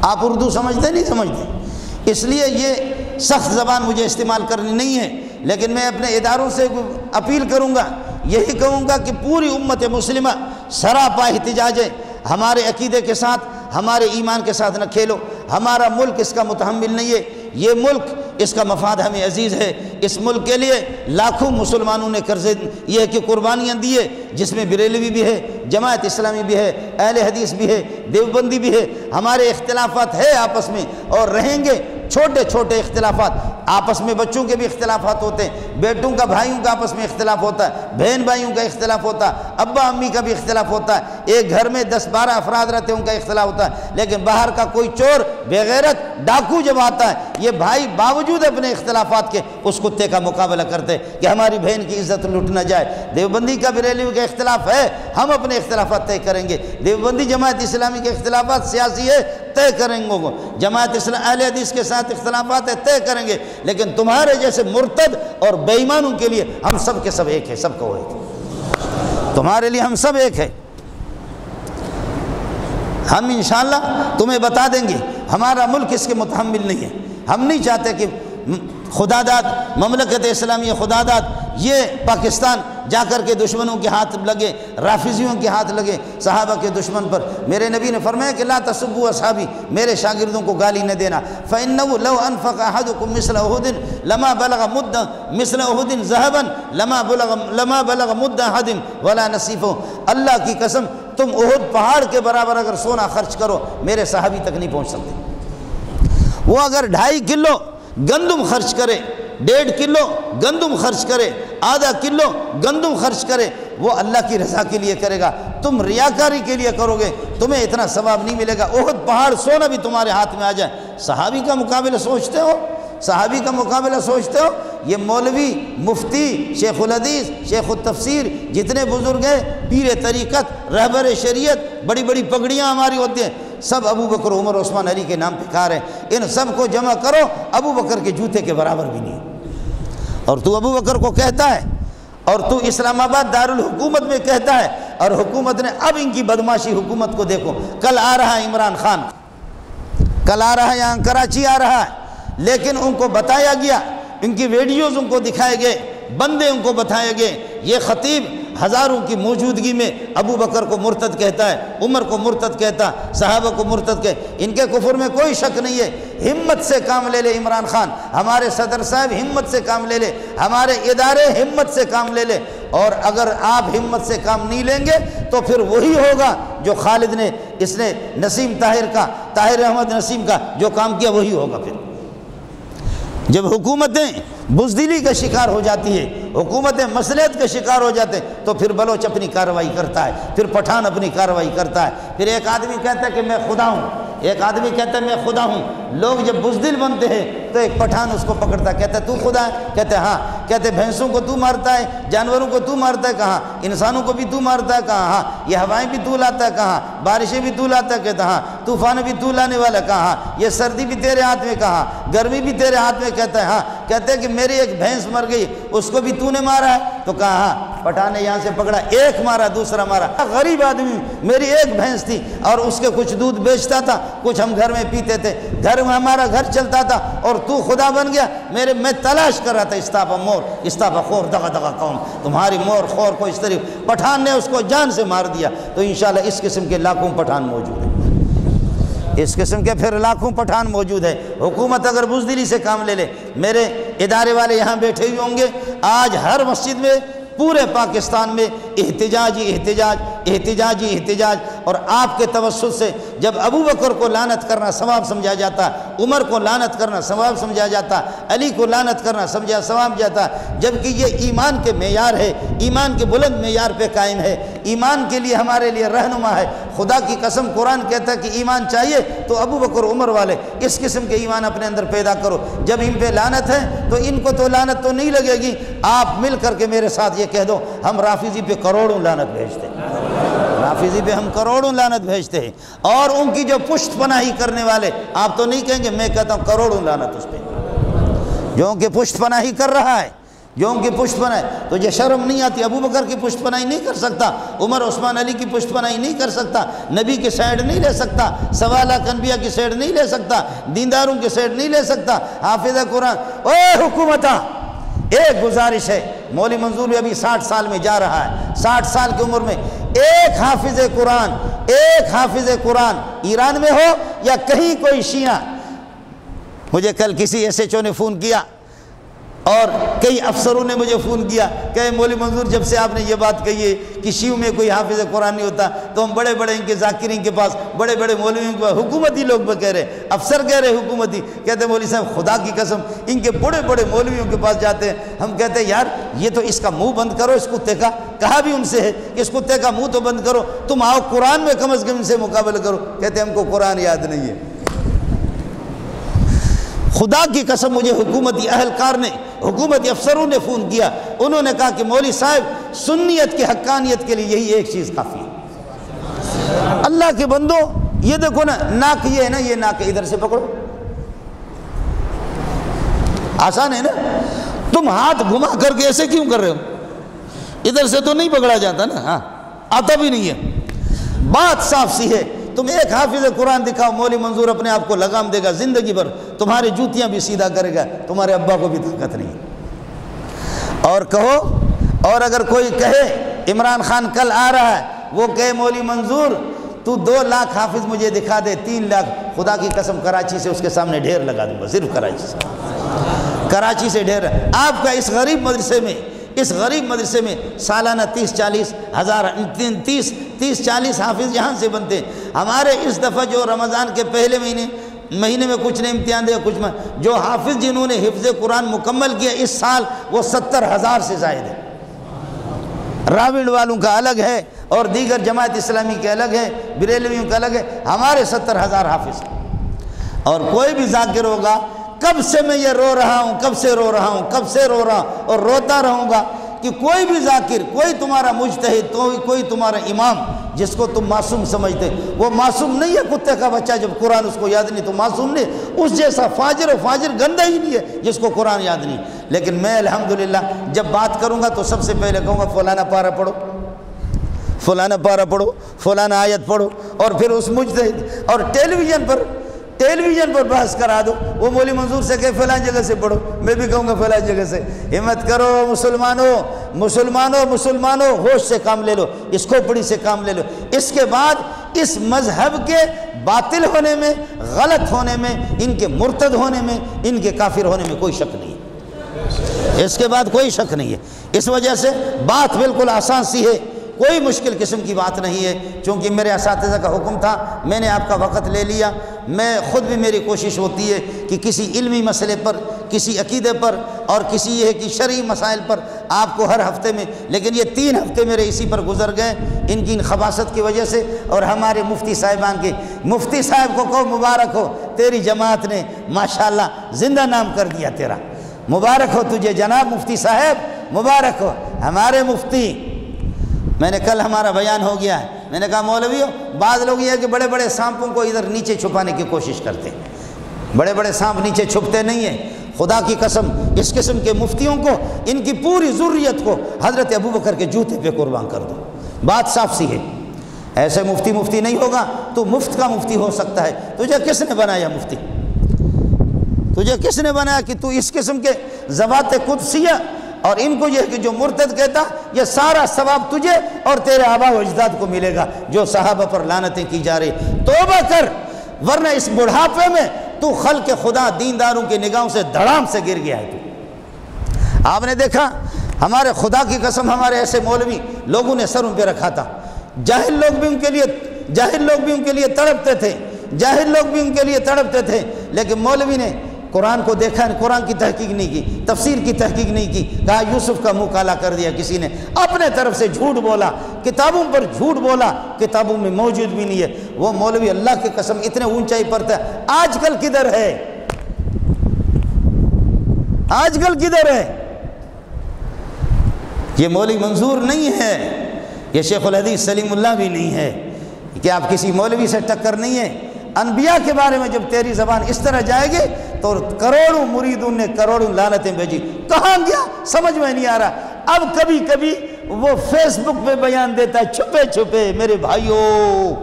آپ اردو سمجھتے نہیں سمجھتے، اس لیے یہ سخت زبان مجھے استعمال کرنی نہیں ہے، لیکن میں اپنے اداروں سے اپیل کروں گا، یہی کہوں گا کہ پوری امت مسلمہ سراپا احتجاج ہے، ہمارے عقیدے کے ساتھ، ہمارے ایمان کے ساتھ نہ کھیلو۔ ہمارا ملک اس کا متحمل نہیں ہے، یہ ملک اس کا مفاد ہمیں عزیز ہے۔ اس ملک کے لیے لاکھوں مسلمانوں نے قرضے یہ کہ قربانیاں دی ہے، جس میں بریلوی بھی ہے، جماعت اسلامی بھی ہے، اہل حدیث بھی ہے، دیوبندی بھی ہے۔ ہمارے اختلافات ہے آپس میں اور رہیں گے، چھوٹے چھوٹے اختلافات، آپس میں بچوں کے بھی اختلافات ہوتے ہیں، بیٹوں کا بھائیوں کا آپس میں اختلاف ہوتا ہے، بہن بھائیوں کا اختلاف ہوتا ہے، ابا امی کا بھی اختلاف ہوتا ہے، ایک گھر میں 10-12 افراد رہتے ہیں ان کا اختلاف ہوتا ہے، لیکن باہر کا کوئی چور بغیرت ڈاکو جب آتا ہے، یہ بھائی باوجود اپنے اختلافات کے اس کتے کا مقابلہ کرتے کہ ہماری بہن کی عزت لٹ نہ جائے۔ دیوبندی کا بریلوی کا اختلاف ہے، ہم اپنے اختلافات طے کریں گے۔ دیوبندی جماعت اسلامی کے اختلافات سیاسی ہے، طے کریں گے۔ جماعت اسلامی اہل حدیث کے ساتھ اختلافات ہے، طے کریں گے، لیکن تمہارے جیسے مرتد اور بے ایمانوں کے لیے ہم سب کے سب ایک ہے، سب کو ایک، تمہارے لیے ہم سب ایک ہے۔ ہم انشاءاللہ تمہیں بتا دیں گے، ہمارا ملک اس کے متحمل نہیں ہے۔ ہم نہیں چاہتے کہ خدا داد مملکت اسلامی خدا داد یہ پاکستان جا کر کے دشمنوں کے ہاتھ لگے، رافضیوں کے ہاتھ لگے، صحابہ کے دشمن پر۔ میرے نبی نے فرمایا کہ لا تسبوا اصحابی، میرے شاگردوں کو گالی نہ دینا، فإنه لو انفق احدكم مثل احد لما بلغ مد مثل احد ذهبا لما بلغ مد احد ولا نصيفه۔ اللہ کی قسم تم احد پہاڑ کے برابر اگر سونا خرچ کرو میرے صحابی تک نہیں پہنچ سکتے۔ وہ اگر 2.5 کلو گندم خرچ کرے، 1.5 کلو گندم خرچ کرے، آدھا کلو گندم خرچ کرے، وہ اللہ کی رضا کے لیے کرے گا۔ تم ریاکاری کے لیے کرو گے، تمہیں اتنا ثواب نہیں ملے گا۔ احد پہاڑ سونا بھی تمہارے ہاتھ میں آ جائے، صحابی کا مقابلہ سوچتے ہو؟ صحابی کا مقابلہ سوچتے ہو؟ یہ مولوی، مفتی، شیخ الحدیث، شیخ التفسیر، جتنے بزرگ ہیں، پیر طریقت، رہبر شریعت، بڑی بڑی پگڑیاں ہماری ہوتی ہیں، سب ابو بکر، عمر، عثمان، علی کے نام پہ کار ہیں۔ ان سب کو جمع کرو، ابو بکر کے جوتے کے برابر بھی نہیں۔ اور تو ابو بکر کو کہتا ہے، اور تو اسلام آباد دارالحکومت میں کہتا ہے، اور حکومت نے اب ان کی بدماشی حکومت کو دیکھو۔ کل آ رہا ہے عمران خان، کل آ رہا ہے یہاں کراچی آ رہا ہے، لیکن ان کو بتایا گیا، ان کی ویڈیوز ان کو دکھائے گئے، بندے ان کو بتائے گئے، یہ خطیب ہزاروں کی موجودگی میں ابو بکر کو مرتد کہتا ہے، عمر کو مرتد کہتا ہے، صحابہ کو مرتد کہتا۔ ان کے کفر میں کوئی شک نہیں ہے۔ ہمت سے کام لے لے عمران خان، ہمارے صدر صاحب ہمت سے کام لے لے، ہمارے ادارے ہمت سے کام لے لے، اور اگر آپ ہمت سے کام نہیں لیں گے تو پھر وہی ہوگا جو خالد نے، اس نے نسیم طاہر کا، طاہر احمد نسیم کا جو کام کیا وہی ہوگا۔ پھر جب حکومتیں بزدلی کا شکار ہو جاتی ہے، حکومتیں مصلحت کا شکار ہو جاتے ہیں، تو پھر بلوچ اپنی کارروائی کرتا ہے، پھر پٹھان اپنی کارروائی کرتا ہے۔ پھر ایک آدمی کہتا ہے کہ میں خدا ہوں، ایک آدمی کہتا ہے میں خدا ہوں۔ لوگ جب بزدل بنتے ہیں تو ایک پٹھان اس کو پکڑتا ہے، کہتا ہے تو خدا ہے؟ کہتے ہیں ہاں۔ کہتے ہیں بھینسوں کو تو مارتا ہے، جانوروں کو تو مارتا ہے؟ کہاں۔ انسانوں کو بھی تو مارتا ہے؟ کہاں۔ ہاں۔ یہ ہوائیں بھی تو لاتا ہے؟ کہاں۔ بارشیں بھی تو لاتا ہے؟ کہتا ہاں۔ طوفان بھی تو لانے والا؟ کہاں۔ یہ سردی بھی تیرے ہاتھ میں؟ کہاں۔ گرمی بھی تیرے ہاتھ میں؟ کہتا ہے ہاں۔ کہتے ہیں کہ میری ایک بھینس مر گئی، اس کو بھی تو نے مارا ہے؟ تو کہا ہاں۔ پٹھان نے یہاں سے پکڑا، ایک مارا، دوسرا مارا۔ غریب آدمی، میری ایک بھینس تھی اور اس کے کچھ دودھ بیچتا تھا، کچھ ہم گھر میں پیتے تھے، گھر میں ہمارا گھر چلتا تھا، اور تو خدا بن گیا۔ میں تلاش کر رہا تھا استابہ مور، استابہ خور، دغا دغا قوم، تمہاری مور خور کو اس طرح۔ پٹھان نے اس کو جان سے مار دیا۔ تو انشاءاللہ اس قسم کے لاکھوں پٹھان موجود ہیں، اس قسم کے پھر لاکھوں پٹھان موجود ہے۔ حکومت اگر بزدلی سے کام لے لے، میرے ادارے والے یہاں بیٹھے ہوئے ہوں گے، آج ہر مسجد میں پورے پاکستان میں احتجاج ہی احتجاج، احتجاج ہی احتجاج، اور آپ کے توسط سے جب ابو بکر کو لعنت کرنا ثواب سمجھا جاتا، عمر کو لعنت کرنا ثواب سمجھا جاتا، علی کو لعنت کرنا ثواب جاتا، جبکہ یہ ایمان کے معیار ہے، ایمان کے بلند معیار پہ قائم ہے، ایمان کے لیے ہمارے لیے رہنما ہے۔ خدا کی قسم قرآن کہتا ہے کہ ایمان چاہیے تو ابو بکر عمر والے اس قسم کے ایمان اپنے اندر پیدا کرو۔ جب ان پہ لعنت ہے تو ان کو تو لعنت تو نہیں لگے گی، آپ مل کر کے میرے ساتھ یہ کہہ دو ہم رافضی پہ کروڑوں لعنت بھیجتے ہیں، رافضی پہ ہم کروڑوں لعنت بھیجتے ہیں، اور ان کی جو پشت پناہی کرنے والے، آپ تو نہیں کہیں گے، میں کہتا ہوں کروڑوں لعنت اس پہ، جو ان کے پشت پناہی کر رہا ہے، جو ان کی پشت پناہی، تو یہ شرم نہیں آتی؟ ابو بکر کی پشت پناہی نہیں کر سکتا، عمر عثمان علی کی پشت پناہی نہیں کر سکتا، نبی کی سائیڈ نہیں لے سکتا، 1.25 لاکھ انبیاء کی سائیڈ نہیں لے سکتا، دینداروں کی سائیڈ نہیں لے سکتا، حافظ قرآن۔ اے حکومتہ، ایک گزارش ہے، مولوی منظور بھی ابھی 60 سال میں جا رہا ہے، 60 سال کی عمر میں ایک حافظ قرآن ایران میں ہو یا کہیں کوئی شیعہ۔ مجھے کل کسی ایس ایچ او نے فون کیا اور کئی افسروں نے مجھے فون کیا کہ مولوی منظور جب سے آپ نے یہ بات کہی ہے کہ شیعوں میں کوئی حافظ قرآن نہیں ہوتا تو ہم بڑے بڑے ان کے ذاکرین کے پاس، بڑے بڑے مولویوں کے پاس، حکومتی لوگ بھی کہہ رہے، افسر کہہ رہے حکومتی، کہتے ہیں مولوی صاحب خدا کی قسم ان کے بڑے بڑے مولویوں کے پاس جاتے ہیں، ہم کہتے ہیں یار یہ تو اس کا منہ بند کرو، اس کتے کا، کہا بھی ان سے ہے کہ اس کتے کا منہ تو بند کرو، تم آؤ قرآن میں کم از کم ان سے مقابلہ کرو، کہتے ہیں ہم کو قرآن یاد نہیں ہے۔ خدا کی قسم مجھے حکومتی اہلکار نے، حکومتی افسروں نے فون کیا، انہوں نے کہا کہ مولوی صاحب سنیت کی حقانیت کے لیے یہی ایک چیز کافی ہے۔ اللہ کے بندو یہ دیکھو نا، ناک یہ ہے نا، یہ ناک ادھر سے پکڑو، آسان ہے نا، تم ہاتھ گھما کر کے ایسے کیوں کر رہے ہو؟ ادھر سے تو نہیں پکڑا جاتا نا، ہاں آتا بھی نہیں ہے۔ بات صاف سی ہے، تم ایک حافظ قرآن دکھاؤ، مولوی منظور اپنے آپ کو لگام دے گا زندگی بھر، تمہاری جوتیاں بھی سیدھا کرے گا، تمہارے ابا کو بھی طاقت نہیں۔ اور کہو، اور اگر کوئی کہے، عمران خان کل آ رہا ہے، وہ کہے مولوی منظور تو 2 لاکھ حافظ مجھے دکھا دے، 3 لاکھ، خدا کی قسم کراچی سے اس کے سامنے ڈھیر لگا دوں گا، صرف کراچی سے ڈھیر۔ آپ کا اس غریب مدرسے میں سالانہ 30-40 ہزار 30-40 حافظ یہاں سے بنتے ہیں۔ ہمارے اس دفعہ جو رمضان کے پہلے مہینے میں کچھ نے امتحان دیا، کچھ میں جو حافظ جنہوں نے حفظ قرآن مکمل کیا اس سال وہ 70,000 سے زائد ہے۔ راوڑ والوں کا الگ ہے اور دیگر جماعت اسلامی کے الگ ہے، بریلویوں کا الگ ہے، ہمارے 70,000 حافظ۔ اور کوئی بھی ذاکر ہوگا، کب سے میں یہ رو رہا ہوں اور روتا رہوں گا کہ کوئی بھی ذاکر، کوئی تمہارا مجتہد، کوئی تمہارا امام جس کو تم معصوم سمجھتے، وہ معصوم نہیں ہے۔ کتے کا بچہ جب قرآن اس کو یاد نہیں تو معصوم نہیں، اس جیسا فاجر گندہ ہی نہیں ہے جس کو قرآن یاد نہیں۔ لیکن میں الحمدللہ جب بات کروں گا تو سب سے پہلے کہوں گا فلانا پارہ پڑھو، فلانا پارہ پڑھو، فلانا آیت پڑھو، اور پھر اس مجتہد، اور ٹیلی ویژن پر بحث کرا دو، وہ مولوی منظور سے کہ فلاں جگہ سے پڑھو، میں بھی کہوں گا فلاں جگہ سے۔ ہمت کرو مسلمانوں، ہوش سے کام لے لو، اس کھوپڑی سے کام لے لو۔ اس کے بعد اس مذہب کے باطل ہونے میں، غلط ہونے میں، ان کے مرتد ہونے میں، ان کے کافر ہونے میں کوئی شک نہیں ہے، اس کے بعد کوئی شک نہیں ہے۔ اس وجہ سے بات بالکل آسان سی ہے، کوئی مشکل قسم کی بات نہیں ہے، چونکہ میرے اساتذہ کا حکم تھا، میں نے آپ کا وقت لے لیا۔ میں خود بھی میری کوشش ہوتی ہے کہ کسی علمی مسئلے پر، کسی عقیدے پر، اور کسی یہ ہے کہ شرعی مسائل پر آپ کو ہر ہفتے میں، لیکن یہ 3 ہفتے میرے اسی پر گزر گئے ان کی خباثت کی وجہ سے، اور ہمارے مفتی صاحبان کے، مفتی صاحب کو کہو مبارک ہو، تیری جماعت نے ماشاءاللہ زندہ نام کر دیا تیرا، مبارک ہو تجھے جناب مفتی صاحب، مبارک ہو ہمارے مفتی۔ میں نے کل ہمارا بیان ہو گیا ہے، میں نے کہا مولویوں، بعض لوگ یہ ہے کہ بڑے بڑے سانپوں کو ادھر نیچے چھپانے کی کوشش کرتے ہیں، بڑے بڑے سانپ نیچے چھپتے نہیں ہیں۔ خدا کی قسم اس قسم کے مفتیوں کو، ان کی پوری ذریت کو حضرت ابوبکر کے جوتے پہ قربان کر دو، بات صاف سی ہے۔ ایسے مفتی نہیں ہوگا تو مفت کا مفتی ہو سکتا ہے۔ تجھے کس نے بنایا مفتی؟ تجھے کس نے بنایا کہ تو اس قسم کے ذوات قدسیہ، اور ان کو یہ کہ جو مرتد کہتا، یہ سارا ثواب تجھے اور تیرے آبا و اجداد کو ملے گا جو صحابہ پر لعنتیں کی جا رہی۔ توبہ کر، ورنہ اس بڑھاپے میں تو خلق خدا دینداروں کی نگاہوں سے دھڑام سے گر گیا ہے۔ آپ نے دیکھا ہمارے خدا کی قسم ہمارے ایسے مولوی لوگوں نے سروں پہ رکھا تھا، جاہل لوگ بھی ان کے لیے تڑپتے تھے، لیکن مولوی نے قرآن کو دیکھا، قرآن کی تحقیق نہیں کی، تفسیر کی تحقیق نہیں کی، کہا یوسف کا منہ کالا کر دیا کسی نے، اپنے طرف سے جھوٹ بولا، کتابوں پر جھوٹ بولا، کتابوں میں موجود بھی نہیں ہے۔ وہ مولوی اللہ کی قسم اتنے اونچائی پر تھا، آج کل کدھر ہے؟ یہ مولوی منظور نہیں ہے، یہ شیخ الحدیث سلیم اللہ بھی نہیں ہے، کہ آپ کسی مولوی سے ٹکر نہیں ہے۔ انبیاء کے بارے میں جب تیری زبان اس طرح جائے گی تو کروڑوں مریدوں نے کروڑوں لعنتیں بھیجی، کہاں گیا سمجھ میں نہیں آ رہا۔ اب کبھی کبھی وہ فیس بک پہ بیان دیتا ہے چھپے چھپے، میرے بھائیوں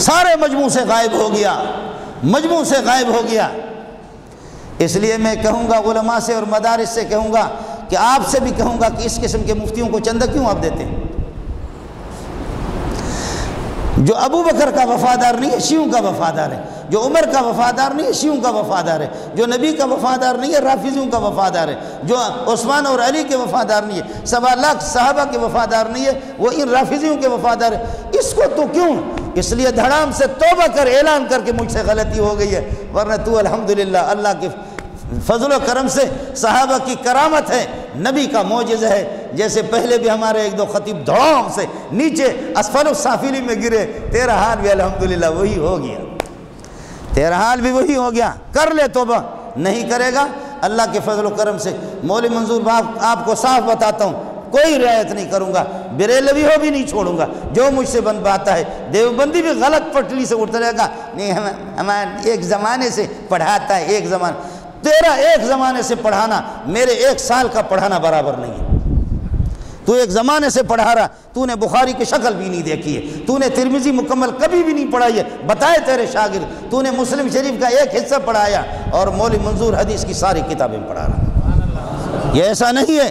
سارے مجموع سے غائب ہو گیا۔ اس لیے میں کہوں گا علماء سے اور مدارس سے کہوں گا کہ آپ سے بھی کہوں گا کہ اس قسم کے مفتیوں کو چندہ کیوں آپ دیتے ہیں؟ جو ابو بکر کا وفادار نہیں ہے شیعوں کا وفادار ہے، جو عمر کا وفادار نہیں ہے شیعوں کا وفادار ہے، جو نبی کا وفادار نہیں ہے رافضیوں کا وفادار ہے، جو عثمان اور علی کے وفادار نہیں ہے، 7 لاکھ صحابہ کے وفادار نہیں ہے، وہ ان رافضیوں کے وفادار ہے۔ اس کو تو کیوں؟ اس لیے دھڑام سے توبہ کر، اعلان کر کے مجھ سے غلطی ہو گئی ہے، ورنہ تو الحمدللہ اللہ کے فضل و کرم سے صحابہ کی کرامت ہے، نبی کا معجزہ ہے۔ جیسے پہلے بھی ہمارے ایک دو خطیب دھڑام سے نیچے اسفل السافلی میں گرے، تیرا حال بھی الحمدللہ وہی ہو گیا، تیرا حال بھی وہی ہو گیا۔ کر لے توبہ، نہیں کرے گا اللہ کے فضل و کرم سے مولوی منظور باپ آپ کو صاف بتاتا ہوں، کوئی رعایت نہیں کروں گا، بریلوی ہو بھی نہیں چھوڑوں گا، جو مجھ سے بن پاتا ہے۔ دیوبندی بھی غلط پٹلی سے اٹھتا رہے گا، نہیں ہمیں ایک زمانے سے پڑھاتا ہے، ایک زمانہ، تیرا ایک زمانے سے پڑھانا میرے 1 سال کا پڑھانا برابر نہیں ہے۔ تو ایک زمانے سے پڑھا رہا، تو نے بخاری کی شکل بھی نہیں دیکھی ہے، تو نے ترمذی مکمل کبھی بھی نہیں پڑھائی ہے، بتائے تیرے شاگرد، تو نے مسلم شریف کا ایک حصہ پڑھایا اور مولوی منظور حدیث کی ساری کتابیں پڑھا رہا۔ یہ ایسا نہیں ہے،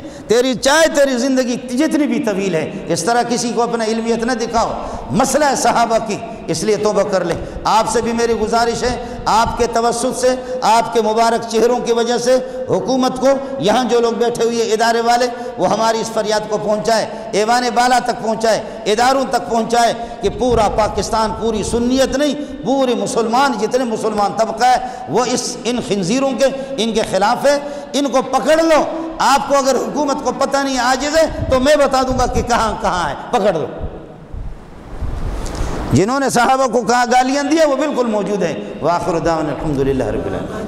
چاہے تیری زندگی جتنی بھی طویل ہے، اس طرح کسی کو اپنا علمیت نہ دکھاؤ۔ مسئلہ ہے صحابہ کی، اس لیے توبہ کر لے۔ آپ سے بھی میری گزارش ہے، آپ کے توسط سے، آپ کے مبارک چہروں کی وجہ سے حکومت کو، یہاں جو لوگ بیٹھے ہوئے ادارے والے، وہ ہماری اس فریاد کو پہنچائے، ایوان بالا تک پہنچائے، اداروں تک پہنچائے کہ پورا پاکستان، پوری سنیت نہیں، پورے مسلمان، جتنے مسلمان طبقہ ہے وہ ان خنزیروں کے، ان کے خلاف ہے، ان کو پکڑ لو۔ آپ کو اگر حکومت کو پتہ نہیں عاجز ہے تو میں بتا دوں گا کہ کہاں کہاں ہے، پکڑ لو۔ جنہوں نے صحابہ کو کہا گالیاں دیا وہ بالکل موجود ہیں۔ وآخر دعوانا الحمدللہ رب العالمین۔